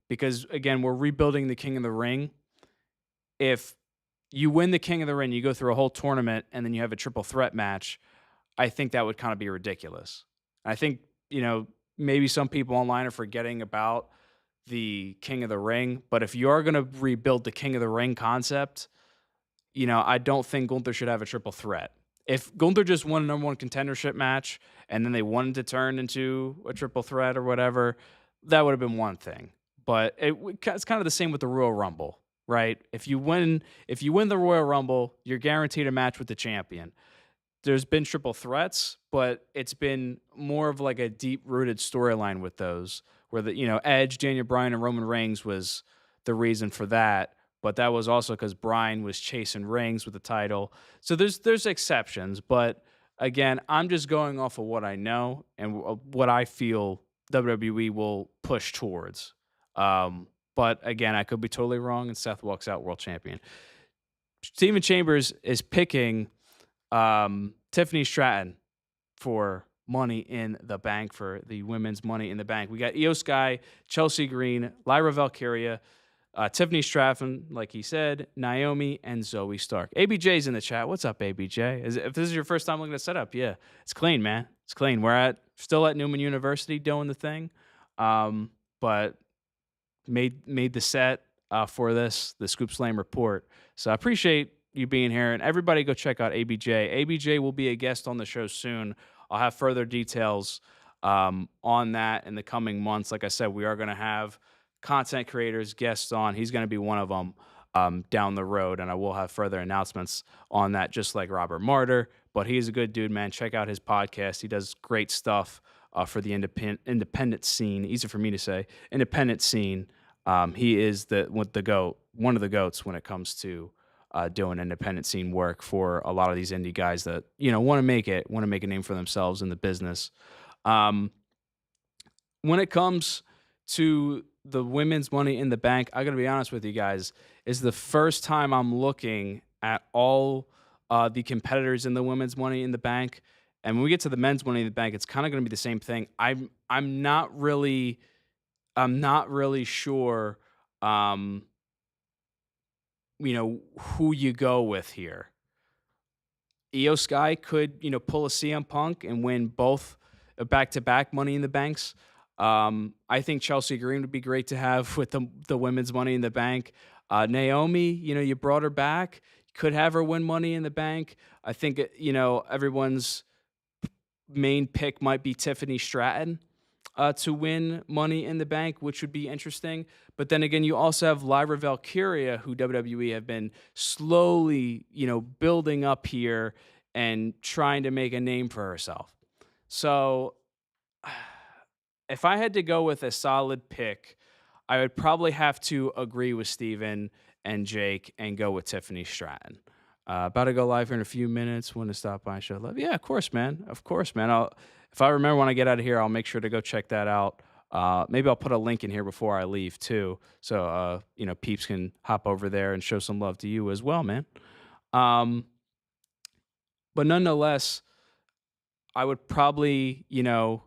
Because, again, we're rebuilding the King of the Ring. If you win the King of the Ring, you go through a whole tournament, and then you have a triple threat match, I think that would kind of be ridiculous. I think, maybe some people online are forgetting about the King of the Ring, but if you are going to rebuild the King of the Ring concept, I don't think Gunther should have a triple threat. If Gunther just won a number one contendership match and then they wanted to turn into a triple threat or whatever, that would have been one thing. But it's kind of the same with the Royal Rumble, right? If you win the Royal Rumble, you're guaranteed a match with the champion. There's been triple threats, but it's been more of like a deep-rooted storyline with those, where Edge, Daniel Bryan, and Roman Reigns was the reason for that. But that was also because Bryan was chasing Reigns with the title. So there's exceptions, but again, I'm just going off of what I know and what I feel WWE will push towards. But again, I could be totally wrong, and Seth walks out world champion. Steven Chambers is picking Tiffany Stratton for Money in the Bank, for the women's Money in the Bank. We got Io Sky, Chelsea Green, Lyra Valkyria, Tiffany Stratton, like he said, Naomi, and Zoe Stark. ABJ's in the chat. What's up, ABJ? If this is your first time looking at setup, yeah, it's clean, man. It's clean. We're still at Newman University doing the thing, but made the set for the Scoop Slam report. So I appreciate you being here, and everybody go check out ABJ. ABJ will be a guest on the show soon. I'll have further details on that in the coming months. Like I said, we are going to have content creators, guests on. He's going to be one of them down the road, and I will have further announcements on that, just like Robert Martyr. But he's a good dude, man. Check out his podcast. He does great stuff for the independent scene. Easy for me to say. Independent scene. He is one of the goats when it comes to doing independent scene work for a lot of these indie guys that want to make a name for themselves in the business. When it comes to the women's Money in the Bank, I got to be honest with you guys, is the first time I'm looking at all the competitors in the women's Money in the Bank. And when we get to the men's Money in the Bank, it's kind of going to be the same thing. I'm not really sure, who you go with here. Io Sky could, pull a CM Punk and win both back-to-back Money in the Banks. I think Chelsea Green would be great to have with the women's Money in the Bank. Naomi, you brought her back. Could have her win Money in the Bank. I think, everyone's main pick might be Tiffany Stratton to win Money in the Bank, which would be interesting. But then again, you also have Lyra Valkyria, who WWE have been slowly, building up here and trying to make a name for herself. So if I had to go with a solid pick, I would probably have to agree with Steven and Jake and go with Tiffany Stratton. About to go live here in a few minutes. Want to stop by and show love? Yeah, of course, man. Of course, man. If I remember when I get out of here, I'll make sure to go check that out. Maybe I'll put a link in here before I leave too, so peeps can hop over there and show some love to you as well, man. But nonetheless, I would probably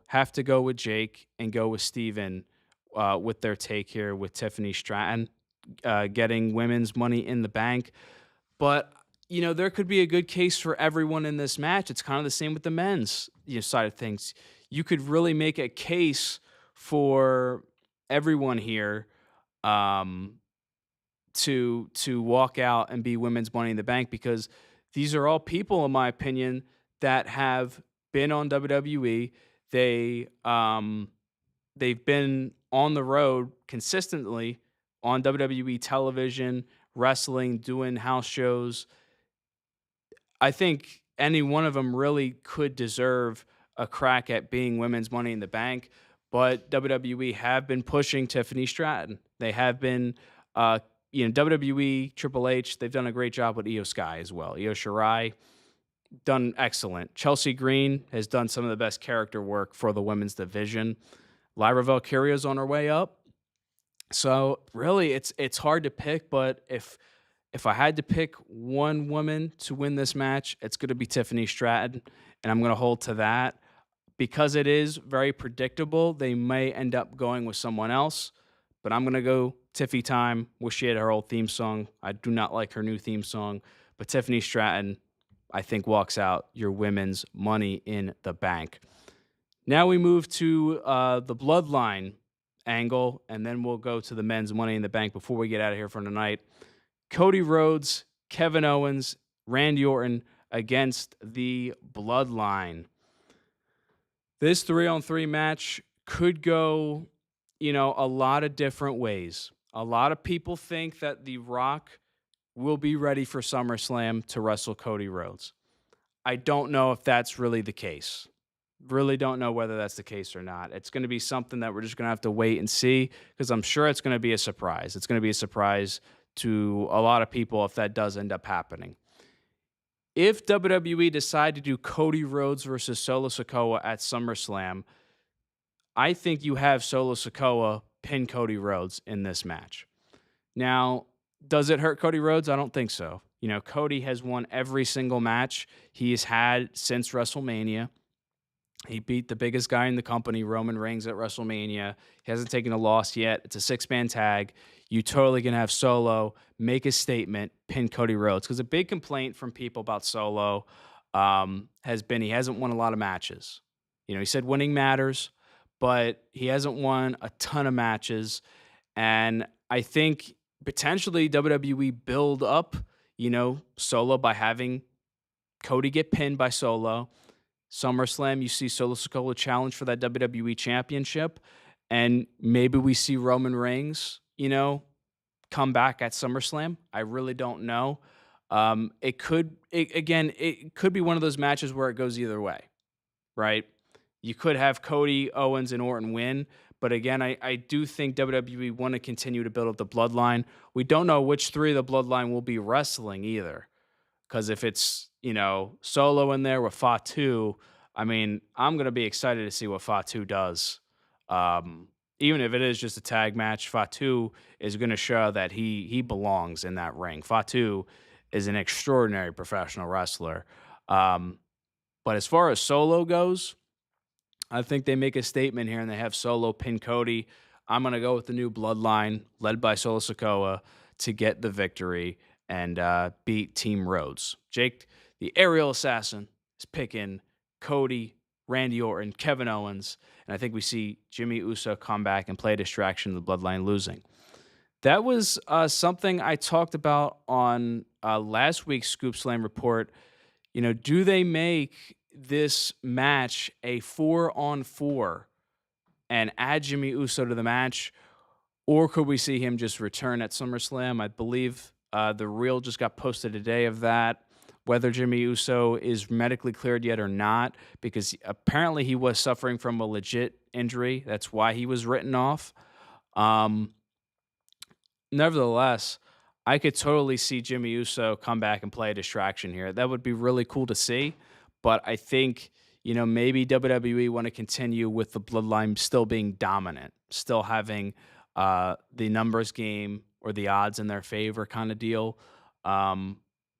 have to go with Jake and go with Steven with their take here with Tiffany Stratton getting women's Money in the Bank. But there could be a good case for everyone in this match. It's kind of the same with the men's side of things. You could really make a case for everyone here to walk out and be women's Money in the Bank, because these are all people, in my opinion, that have been on WWE. They've been on the road consistently on WWE television, wrestling, doing house shows. I think any one of them really could deserve a crack at being women's Money in the Bank, but WWE have been pushing Tiffany Stratton. They have been, uh, WWE, Triple H, they've done a great job with Io Sky as well. Io Shirai, done excellent. Chelsea Green has done some of the best character work for the women's division. Lyra Valkyrie's on her way up. So really, it's hard to pick, but if I had to pick one woman to win this match, it's going to be Tiffany Stratton, and I'm going to hold to that. Because it is very predictable, they may end up going with someone else, but I'm going to go Tiffy time. Wish she had her old theme song. I do not like her new theme song, but Tiffany Stratton, I think, walks out your women's Money in the Bank. Now we move to the Bloodline angle, and then we'll go to the men's Money in the Bank before we get out of here for tonight. Cody Rhodes, Kevin Owens, Randy Orton against the Bloodline. This 3-on-3 match could go, a lot of different ways. A lot of people think that The Rock will be ready for SummerSlam to wrestle Cody Rhodes. I don't know if that's really the case. Really don't know whether that's the case or not. It's going to be something that we're just going to have to wait and see, because I'm sure it's going to be a surprise. It's going to be a surprise to a lot of people if that does end up happening. If WWE decide to do Cody Rhodes versus Solo Sikoa at SummerSlam, I think you have Solo Sikoa pin Cody Rhodes in this match. Now, does it hurt Cody Rhodes? I don't think so. Cody has won every single match he has had since WrestleMania. He beat the biggest guy in the company, Roman Reigns, at WrestleMania. He hasn't taken a loss yet. It's a six-man tag. You totally can have Solo make a statement, pin Cody Rhodes. Because a big complaint from people about Solo has been he hasn't won a lot of matches. He said winning matters, but he hasn't won a ton of matches. And I think potentially WWE build up, Solo by having Cody get pinned by Solo. SummerSlam, you see Solo Sikoa challenge for that WWE Championship, and maybe we see Roman Reigns, come back at SummerSlam. I really don't know. It could be one of those matches where it goes either way, right? You could have Cody, Owens, and Orton win, but again, I do think WWE want to continue to build up the Bloodline. We don't know which three of the Bloodline will be wrestling either. Because if it's, Solo in there with Fatu, I'm going to be excited to see what Fatu does. Even if it is just a tag match, Fatu is going to show that he belongs in that ring. Fatu is an extraordinary professional wrestler. But as far as Solo goes, I think they make a statement here and they have Solo pin Cody. I'm going to go with the new Bloodline led by Solo Sikoa to get the victory and beat Team Rhodes. Jake, the aerial assassin, is picking Cody, Randy Orton, Kevin Owens, and I think we see Jimmy Uso come back and play a distraction, the Bloodline losing. That was something I talked about on last week's Scoop Slam report. Do they make this match a 4-on-4 and add Jimmy Uso to the match, or could we see him just return at SummerSlam? I believe the reel just got posted today of that, whether Jimmy Uso is medically cleared yet or not, because apparently he was suffering from a legit injury. That's why he was written off. Nevertheless, I could totally see Jimmy Uso come back and play a distraction here. That would be really cool to see, but I think, maybe WWE want to continue with the Bloodline still being dominant, still having the numbers game or the odds in their favor kind of deal.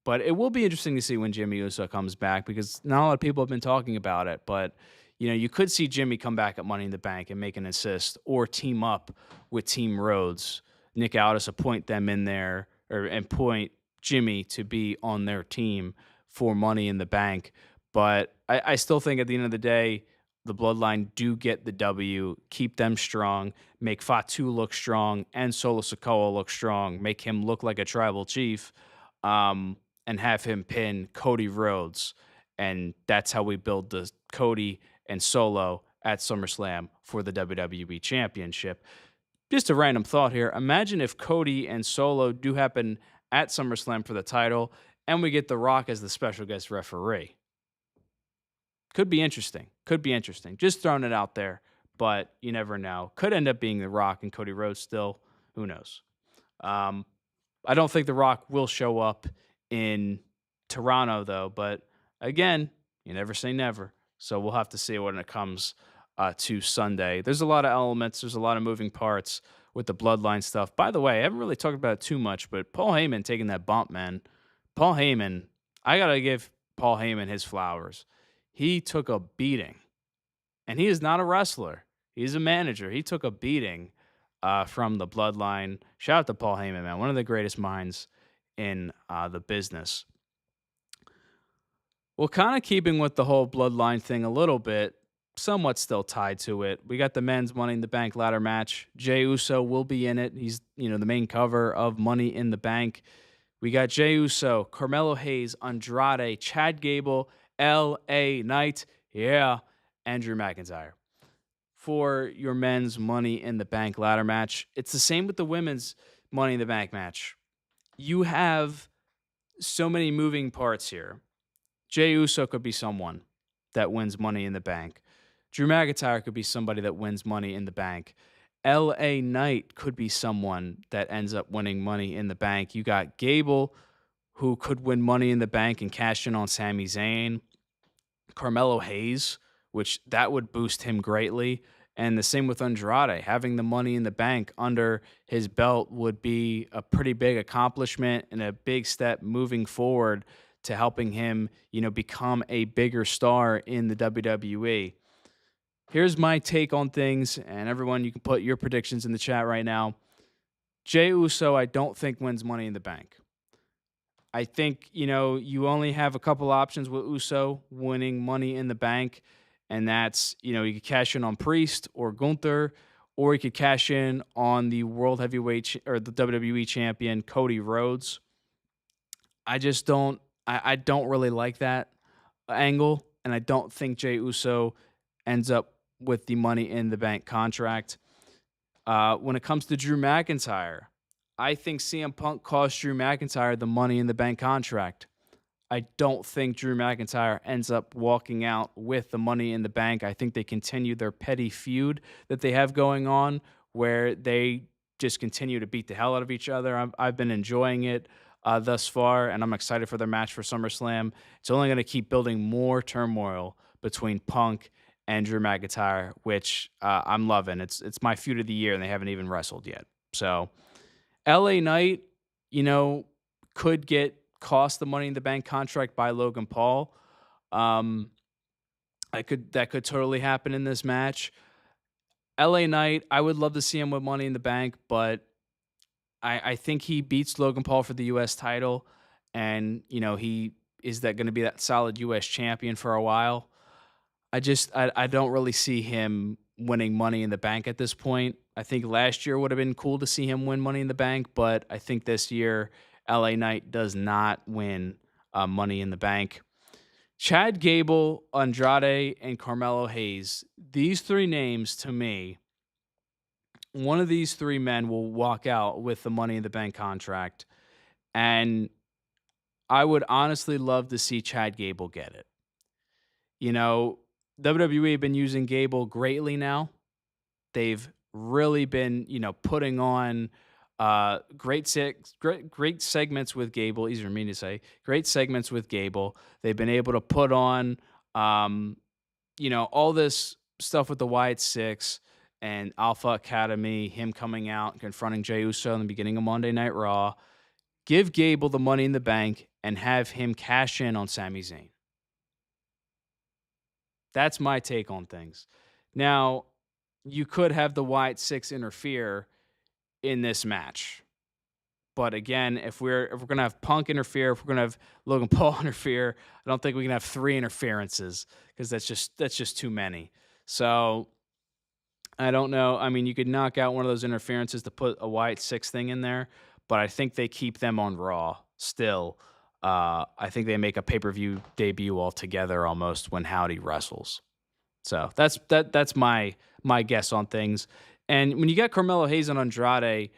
But it will be interesting to see when Jimmy Uso comes back, because not a lot of people have been talking about it. But, you could see Jimmy come back at Money in the Bank and make an assist or team up with Team Rhodes. Nick Aldis appoint them in there and point Jimmy to be on their team for Money in the Bank. But I still think at the end of the day, the Bloodline do get the W, keep them strong, make Fatu look strong, and Solo Sikoa look strong, make him look like a tribal chief, and have him pin Cody Rhodes. And that's how we build the Cody and Solo at SummerSlam for the WWE Championship. Just a random thought here. Imagine if Cody and Solo do happen at SummerSlam for the title, and we get The Rock as the special guest referee. Could be interesting. Could be interesting. Just throwing it out there, but you never know. Could end up being The Rock and Cody Rhodes still. Who knows? Um, I don't think The Rock will show up in Toronto though, but again, you never say never. So we'll have to see when it comes to Sunday. There's a lot of elements. There's a lot of moving parts with the bloodline stuff. By the way, I haven't really talked about it too much, but Paul Heyman taking that bump, man. Paul Heyman, I gotta give Paul Heyman his flowers. He took a beating, and he is not a wrestler. He's a manager. He took a beating from the bloodline. Shout out to Paul Heyman, man. One of the greatest minds in the business. Well, kind of keeping with the whole bloodline thing a little bit, somewhat still tied to it. We got the men's Money in the Bank ladder match. Jey Uso will be in it. He's, the main cover of Money in the Bank. We got Jey Uso, Carmelo Hayes, Andrade, Chad Gable, L.A. Knight, yeah, and Drew McIntyre. For your men's Money in the Bank ladder match, it's the same with the women's Money in the Bank match. You have so many moving parts here. Jey Uso could be someone that wins Money in the Bank. Drew McIntyre could be somebody that wins Money in the Bank. L.A. Knight could be someone that ends up winning Money in the Bank. You got Gable, who could win Money in the Bank and cash in on Sami Zayn. Carmelo Hayes, which that would boost him greatly. And the same with Andrade. Having the Money in the Bank under his belt would be a pretty big accomplishment and a big step moving forward to helping him, become a bigger star in the WWE. Here's my take on things, and everyone, you can put your predictions in the chat right now. Jey Uso, I don't think wins Money in the Bank. I think, you only have a couple options with Uso winning Money in the Bank, and that's, you could cash in on Priest or Gunther, or you could cash in on the World Heavyweight or the WWE champion, Cody Rhodes. I don't really like that angle, and I don't think Jey Uso ends up with the Money in the Bank contract. When it comes to Drew McIntyre, I think CM Punk cost Drew McIntyre the Money in the Bank contract. I don't think Drew McIntyre ends up walking out with the Money in the Bank. I think they continue their petty feud that they have going on, where they just continue to beat the hell out of each other. I've been enjoying it thus far, and I'm excited for their match for SummerSlam. It's only going to keep building more turmoil between Punk and Drew McIntyre, which I'm loving. It's my feud of the year, and they haven't even wrestled yet. So LA Knight, could get cost the Money in the Bank contract by Logan Paul. That could totally happen in this match. LA Knight, I would love to see him with Money in the Bank, but I think he beats Logan Paul for the U.S. title, and he is that going to be that solid U.S. champion for a while. I don't really see him winning Money in the Bank at this point. I think last year would have been cool to see him win Money in the Bank, but I think this year LA Knight does not win Money in the Bank. Chad Gable, Andrade, and Carmelo Hayes. These three names, to me, one of these three men will walk out with the Money in the Bank contract, and I would honestly love to see Chad Gable get it. WWE have been using Gable greatly now. They've really been, putting on great segments with Gable. Easier for me to say. Great segments with Gable. They've been able to put on, all this stuff with the Wyatt Six and Alpha Academy, him coming out and confronting Jey Uso in the beginning of Monday Night Raw. Give Gable the Money in the Bank and have him cash in on Sami Zayn. That's my take on things. Now, you could have the Wyatt Six interfere in this match. But again, if we're gonna have Punk interfere, if we're gonna have Logan Paul interfere, I don't think we can have three interferences because that's just too many. So I don't know. I mean, you could knock out one of those interferences to put a Wyatt Six thing in there, but I think they keep them on Raw still. I think they make a pay-per-view debut altogether almost when Howdy wrestles. So that's my guess on things. And when you got Carmelo Hayes and Andrade,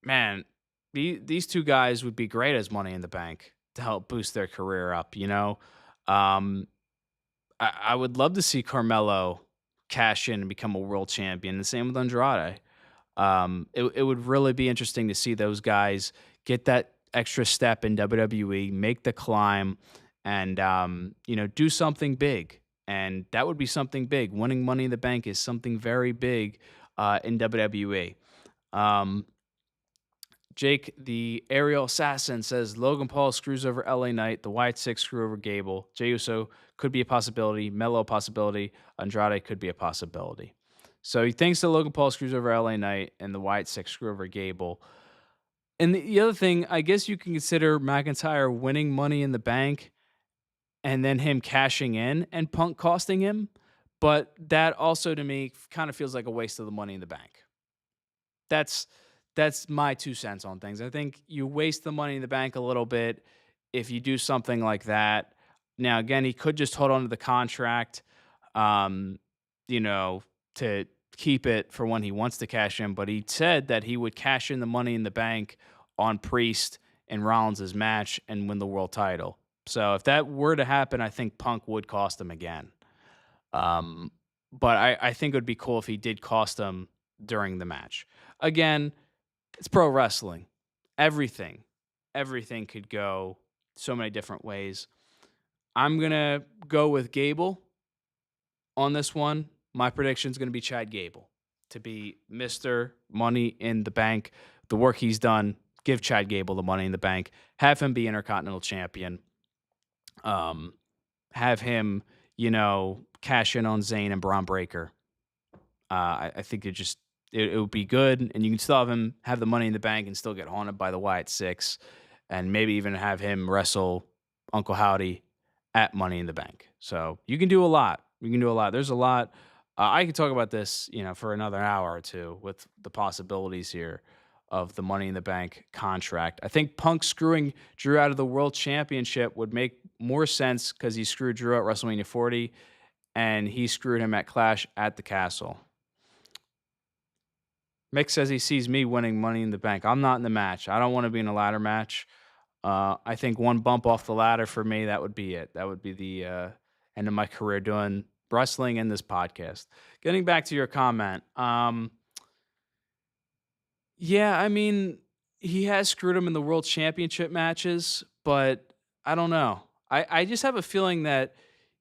man, these two guys would be great as Money in the Bank to help boost their career up. I would love to see Carmelo cash in and become a world champion. The same with Andrade. It would really be interesting to see those guys get that extra step in WWE, make the climb, and do something big. And that would be something big. Winning Money in the Bank is something very big in WWE. Um, Jake, the aerial assassin, says Logan Paul screws over LA Knight, the Wyatt Six screw over Gable, Jey Uso could be a possibility, Melo a possibility, Andrade could be a possibility. So he thinks that Logan Paul screws over LA Knight and the Wyatt Six screw over Gable. And the other thing, I guess you can consider McIntyre winning Money in the Bank and then him cashing in and Punk costing him. But that also to me kind of feels like a waste of the Money in the Bank. That's that's my 2 cents on things. I think you waste the Money in the Bank a little bit if you do something like that. Now, again, he could just hold on to the contract, um, you know, to keep it for when he wants to cash in. But he said that he would cash in the Money in the Bank on Priest and Rollins' match and win the world title. So if that were to happen, I think Punk would cost him again. Um, but I think it would be cool if he did cost him during the match. Again, it's pro wrestling. Everything, everything could go so many different ways. I'm gonna go with Gable on this one. My prediction is gonna be Chad Gable to be Mr. Money in the Bank. The work he's done, give Chad Gable the Money in the Bank. Have him be Intercontinental Champion. Um, have him, cash in on Zayn and Braun Breaker. I think it would be good, and you can still have him have the Money in the Bank and still get haunted by the Wyatt Six, and maybe even have him wrestle Uncle Howdy at Money in the Bank. So you can do a lot. You can do a lot. There's a lot. I could talk about this, for another hour or two with the possibilities here of the Money in the Bank contract. I think Punk screwing Drew out of the World Championship would make more sense because he screwed Drew at WrestleMania 40, and he screwed him at Clash at the Castle. Mick says he sees me winning Money in the Bank. I'm not in the match. I don't want to be in a ladder match. I think one bump off the ladder for me, that would be it. That would be the end of my career doing wrestling and this podcast. Getting back to your comment. Yeah, I mean, he has screwed him in the world championship matches, but I don't know. I just have a feeling that,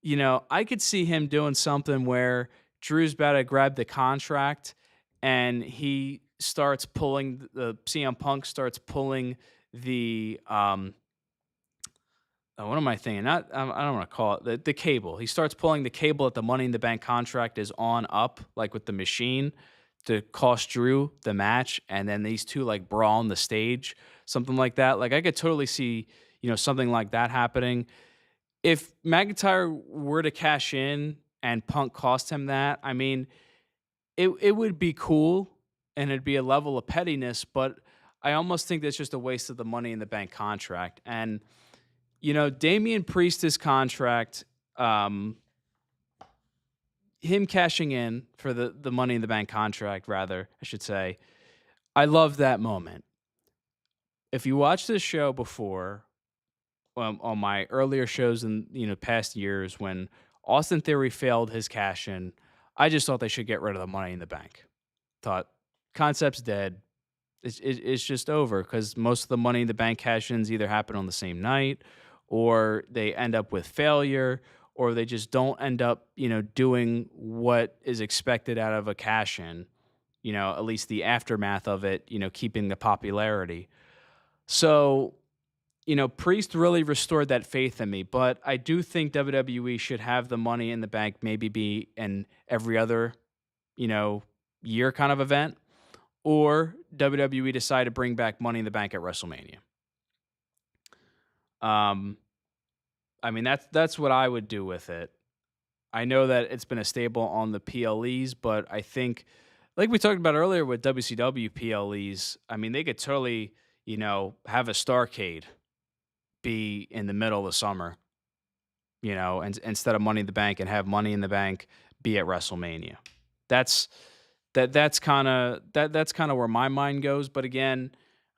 I could see him doing something where Drew's about to grab the contract and he starts pulling the CM Punk starts pulling the what am I thinking? Not I don't want to call it the cable. He starts pulling the cable that the Money in the Bank contract is on up, like with the machine, to cost Drew the match, and then these two like brawl on the stage, something like that. Like I could totally see, something like that happening. If McIntyre were to cash in and Punk cost him that, I mean, it would be cool and it'd be a level of pettiness, but I almost think that's just a waste of the Money in the Bank contract. And Damian Priest's contract, him cashing in for the Money in the Bank contract, rather, I should say, I love that moment. If you watched this show before, on my earlier shows in past years when Austin Theory failed his cash in, I just thought they should get rid of the Money in the Bank. Thought concept's dead. It's just over because most of the Money in the Bank cash-ins either happen on the same night, or they end up with failure, or they just don't end up, doing what is expected out of a cash-in. At least the aftermath of it, keeping the popularity. So, Priest really restored that faith in me, but I do think WWE should have the Money in the Bank maybe be an every other, year kind of event, or WWE decide to bring back Money in the Bank at WrestleMania. I mean, that's what I would do with it. I know that it's been a staple on the PLEs, but I think, like we talked about earlier with WCW PLEs, I mean, they could totally, have a Starcade be in the middle of the summer, and instead of Money in the Bank, and have Money in the Bank be at WrestleMania. That's kind of where my mind goes. But again,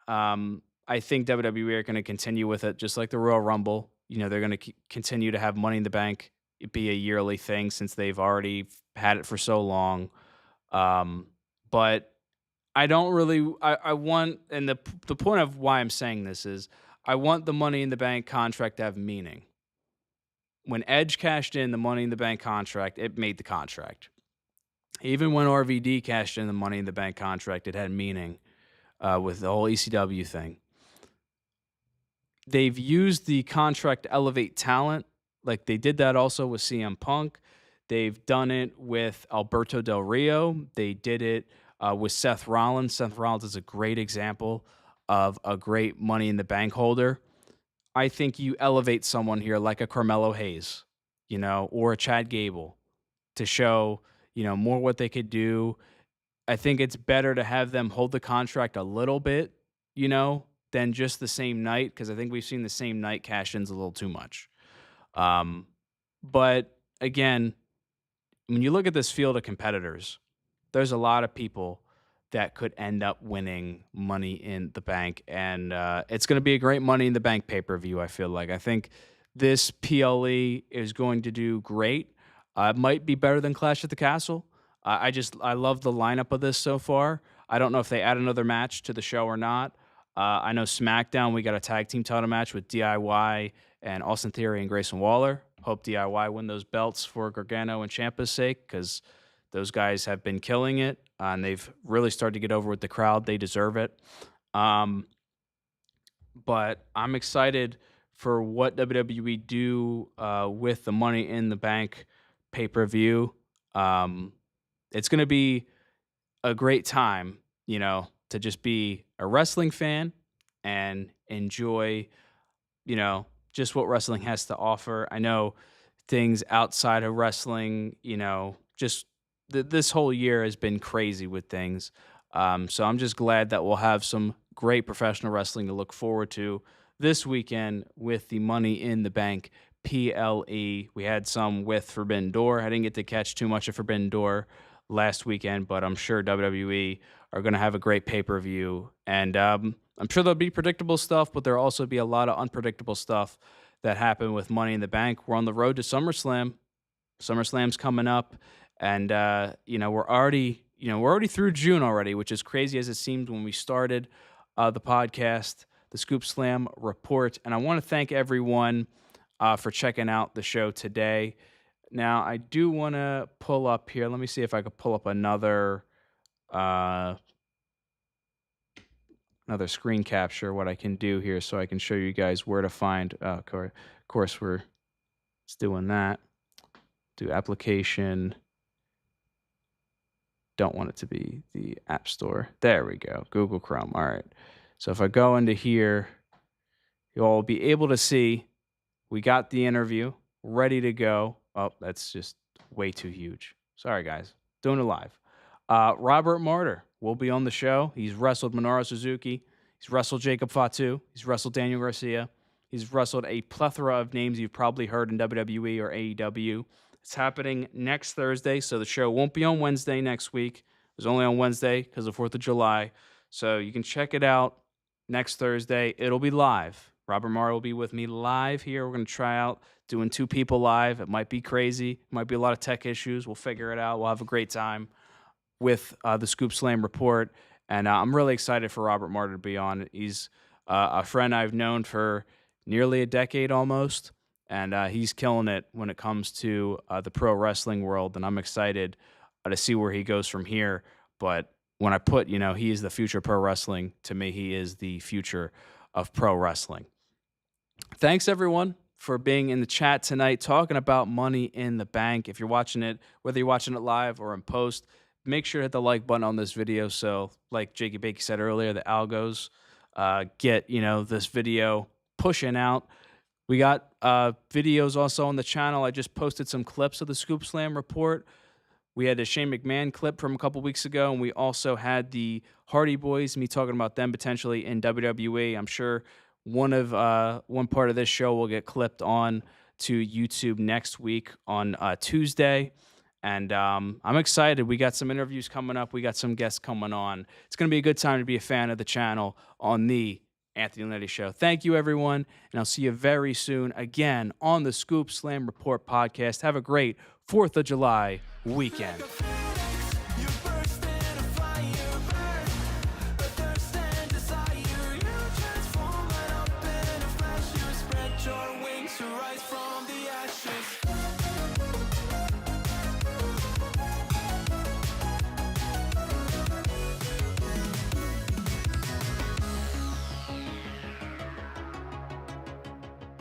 I think WWE are going to continue with it, just like the Royal Rumble. They're going to continue to have Money in the Bank be a yearly thing since they've already had it for so long. Um, but I don't really. I want, and the point of why I'm saying this is, I want the Money in the Bank contract to have meaning. When Edge cashed in the Money in the Bank contract, it made the contract. Even when RVD cashed in the Money in the Bank contract, it had meaning with the whole ECW thing. They've used the contract to elevate talent, like they did that also with CM Punk. They've done it with Alberto Del Rio. They did it with Seth Rollins. Seth Rollins is a great example of a great Money in the Bank holder. I think you elevate someone here like a Carmelo Hayes, or a Chad Gable to show, more what they could do. I think it's better to have them hold the contract a little bit, than just the same night, because I think we've seen the same night cash ins a little too much. But again, when you look at this field of competitors, there's a lot of people that could end up winning Money in the Bank, and it's going to be a great Money in the Bank pay per view. I feel like I think this PLE is going to do great. It might be better than Clash at the Castle. I love the lineup of this so far. I don't know if they add another match to the show or not. I know SmackDown, we got a tag team title match with DIY and Austin Theory and Grayson Waller. Hope DIY win those belts for Gargano and Ciampa's sake, because those guys have been killing it, and they've really started to get over with the crowd. They deserve it. But I'm excited for what WWE do with the Money in the Bank pay-per-view. It's going to be a great time, to just be a wrestling fan and enjoy, just what wrestling has to offer. I know things outside of wrestling, just this whole year has been crazy with things. So I'm just glad that we'll have some great professional wrestling to look forward to this weekend with the Money in the Bank PLE. We had some with Forbidden Door. I didn't get to catch too much of Forbidden Door last weekend, but I'm sure WWE are going to have a great pay-per-view. And I'm sure there'll be predictable stuff, but there'll also be a lot of unpredictable stuff that happened with Money in the Bank. We're on the road to SummerSlam. SummerSlam's coming up, and we're already through June already, which is crazy as it seemed when we started the podcast, the Scoop Slam Report. And I want to thank everyone for checking out the show today. Now, I do want to pull up here. Let me see if I could pull up another screen capture, what I can do here, so I can show you guys where to find. Of course, we're doing that. Do application. Don't want it to be the App Store. There we go. Google Chrome. All right. So if I go into here, you'll be able to see we got the interview ready to go. Oh, that's just way too huge. Sorry, guys. Doing it live. Robert Martyr will be on the show. He's wrestled Minoru Suzuki. He's wrestled Jacob Fatu. He's wrestled Daniel Garcia. He's wrestled a plethora of names you've probably heard in WWE or AEW. It's happening next Thursday, so the show won't be on Wednesday next week. It was only on Wednesday because of 4th of July. So you can check it out next Thursday. It'll be live. Robert Marr will be with me live here. We're going to try out doing 2 people live. It might be crazy. It might be a lot of tech issues. We'll figure it out. We'll have a great time with the Scoop Slam Report. And I'm really excited for Robert Martyr to be on. He's a friend I've known for nearly a decade almost. And he's killing it when it comes to the pro wrestling world. And I'm excited to see where he goes from here. But when I put, he is the future of pro wrestling, to me, he is the future of pro wrestling. Thanks, everyone, for being in the chat tonight, talking about Money in the Bank. If you're watching it, whether you're watching it live or in post, make sure to hit the like button on this video. So, like Jakey Bakey said earlier, the algos get, this video pushing out. We got videos also on the channel. I just posted some clips of the Scoop Slam Report. We had the Shane McMahon clip from a couple weeks ago, and we also had the Hardy Boys, me talking about them potentially in WWE. I'm sure one part of this show will get clipped on to YouTube next week on Tuesday. And I'm excited. We got some interviews coming up. We got some guests coming on. It's going to be a good time to be a fan of the channel on the Anthony Lenetti Show. Thank you, everyone, and I'll see you very soon again on the Scoop Slam Report podcast. Have a great 4th of July weekend.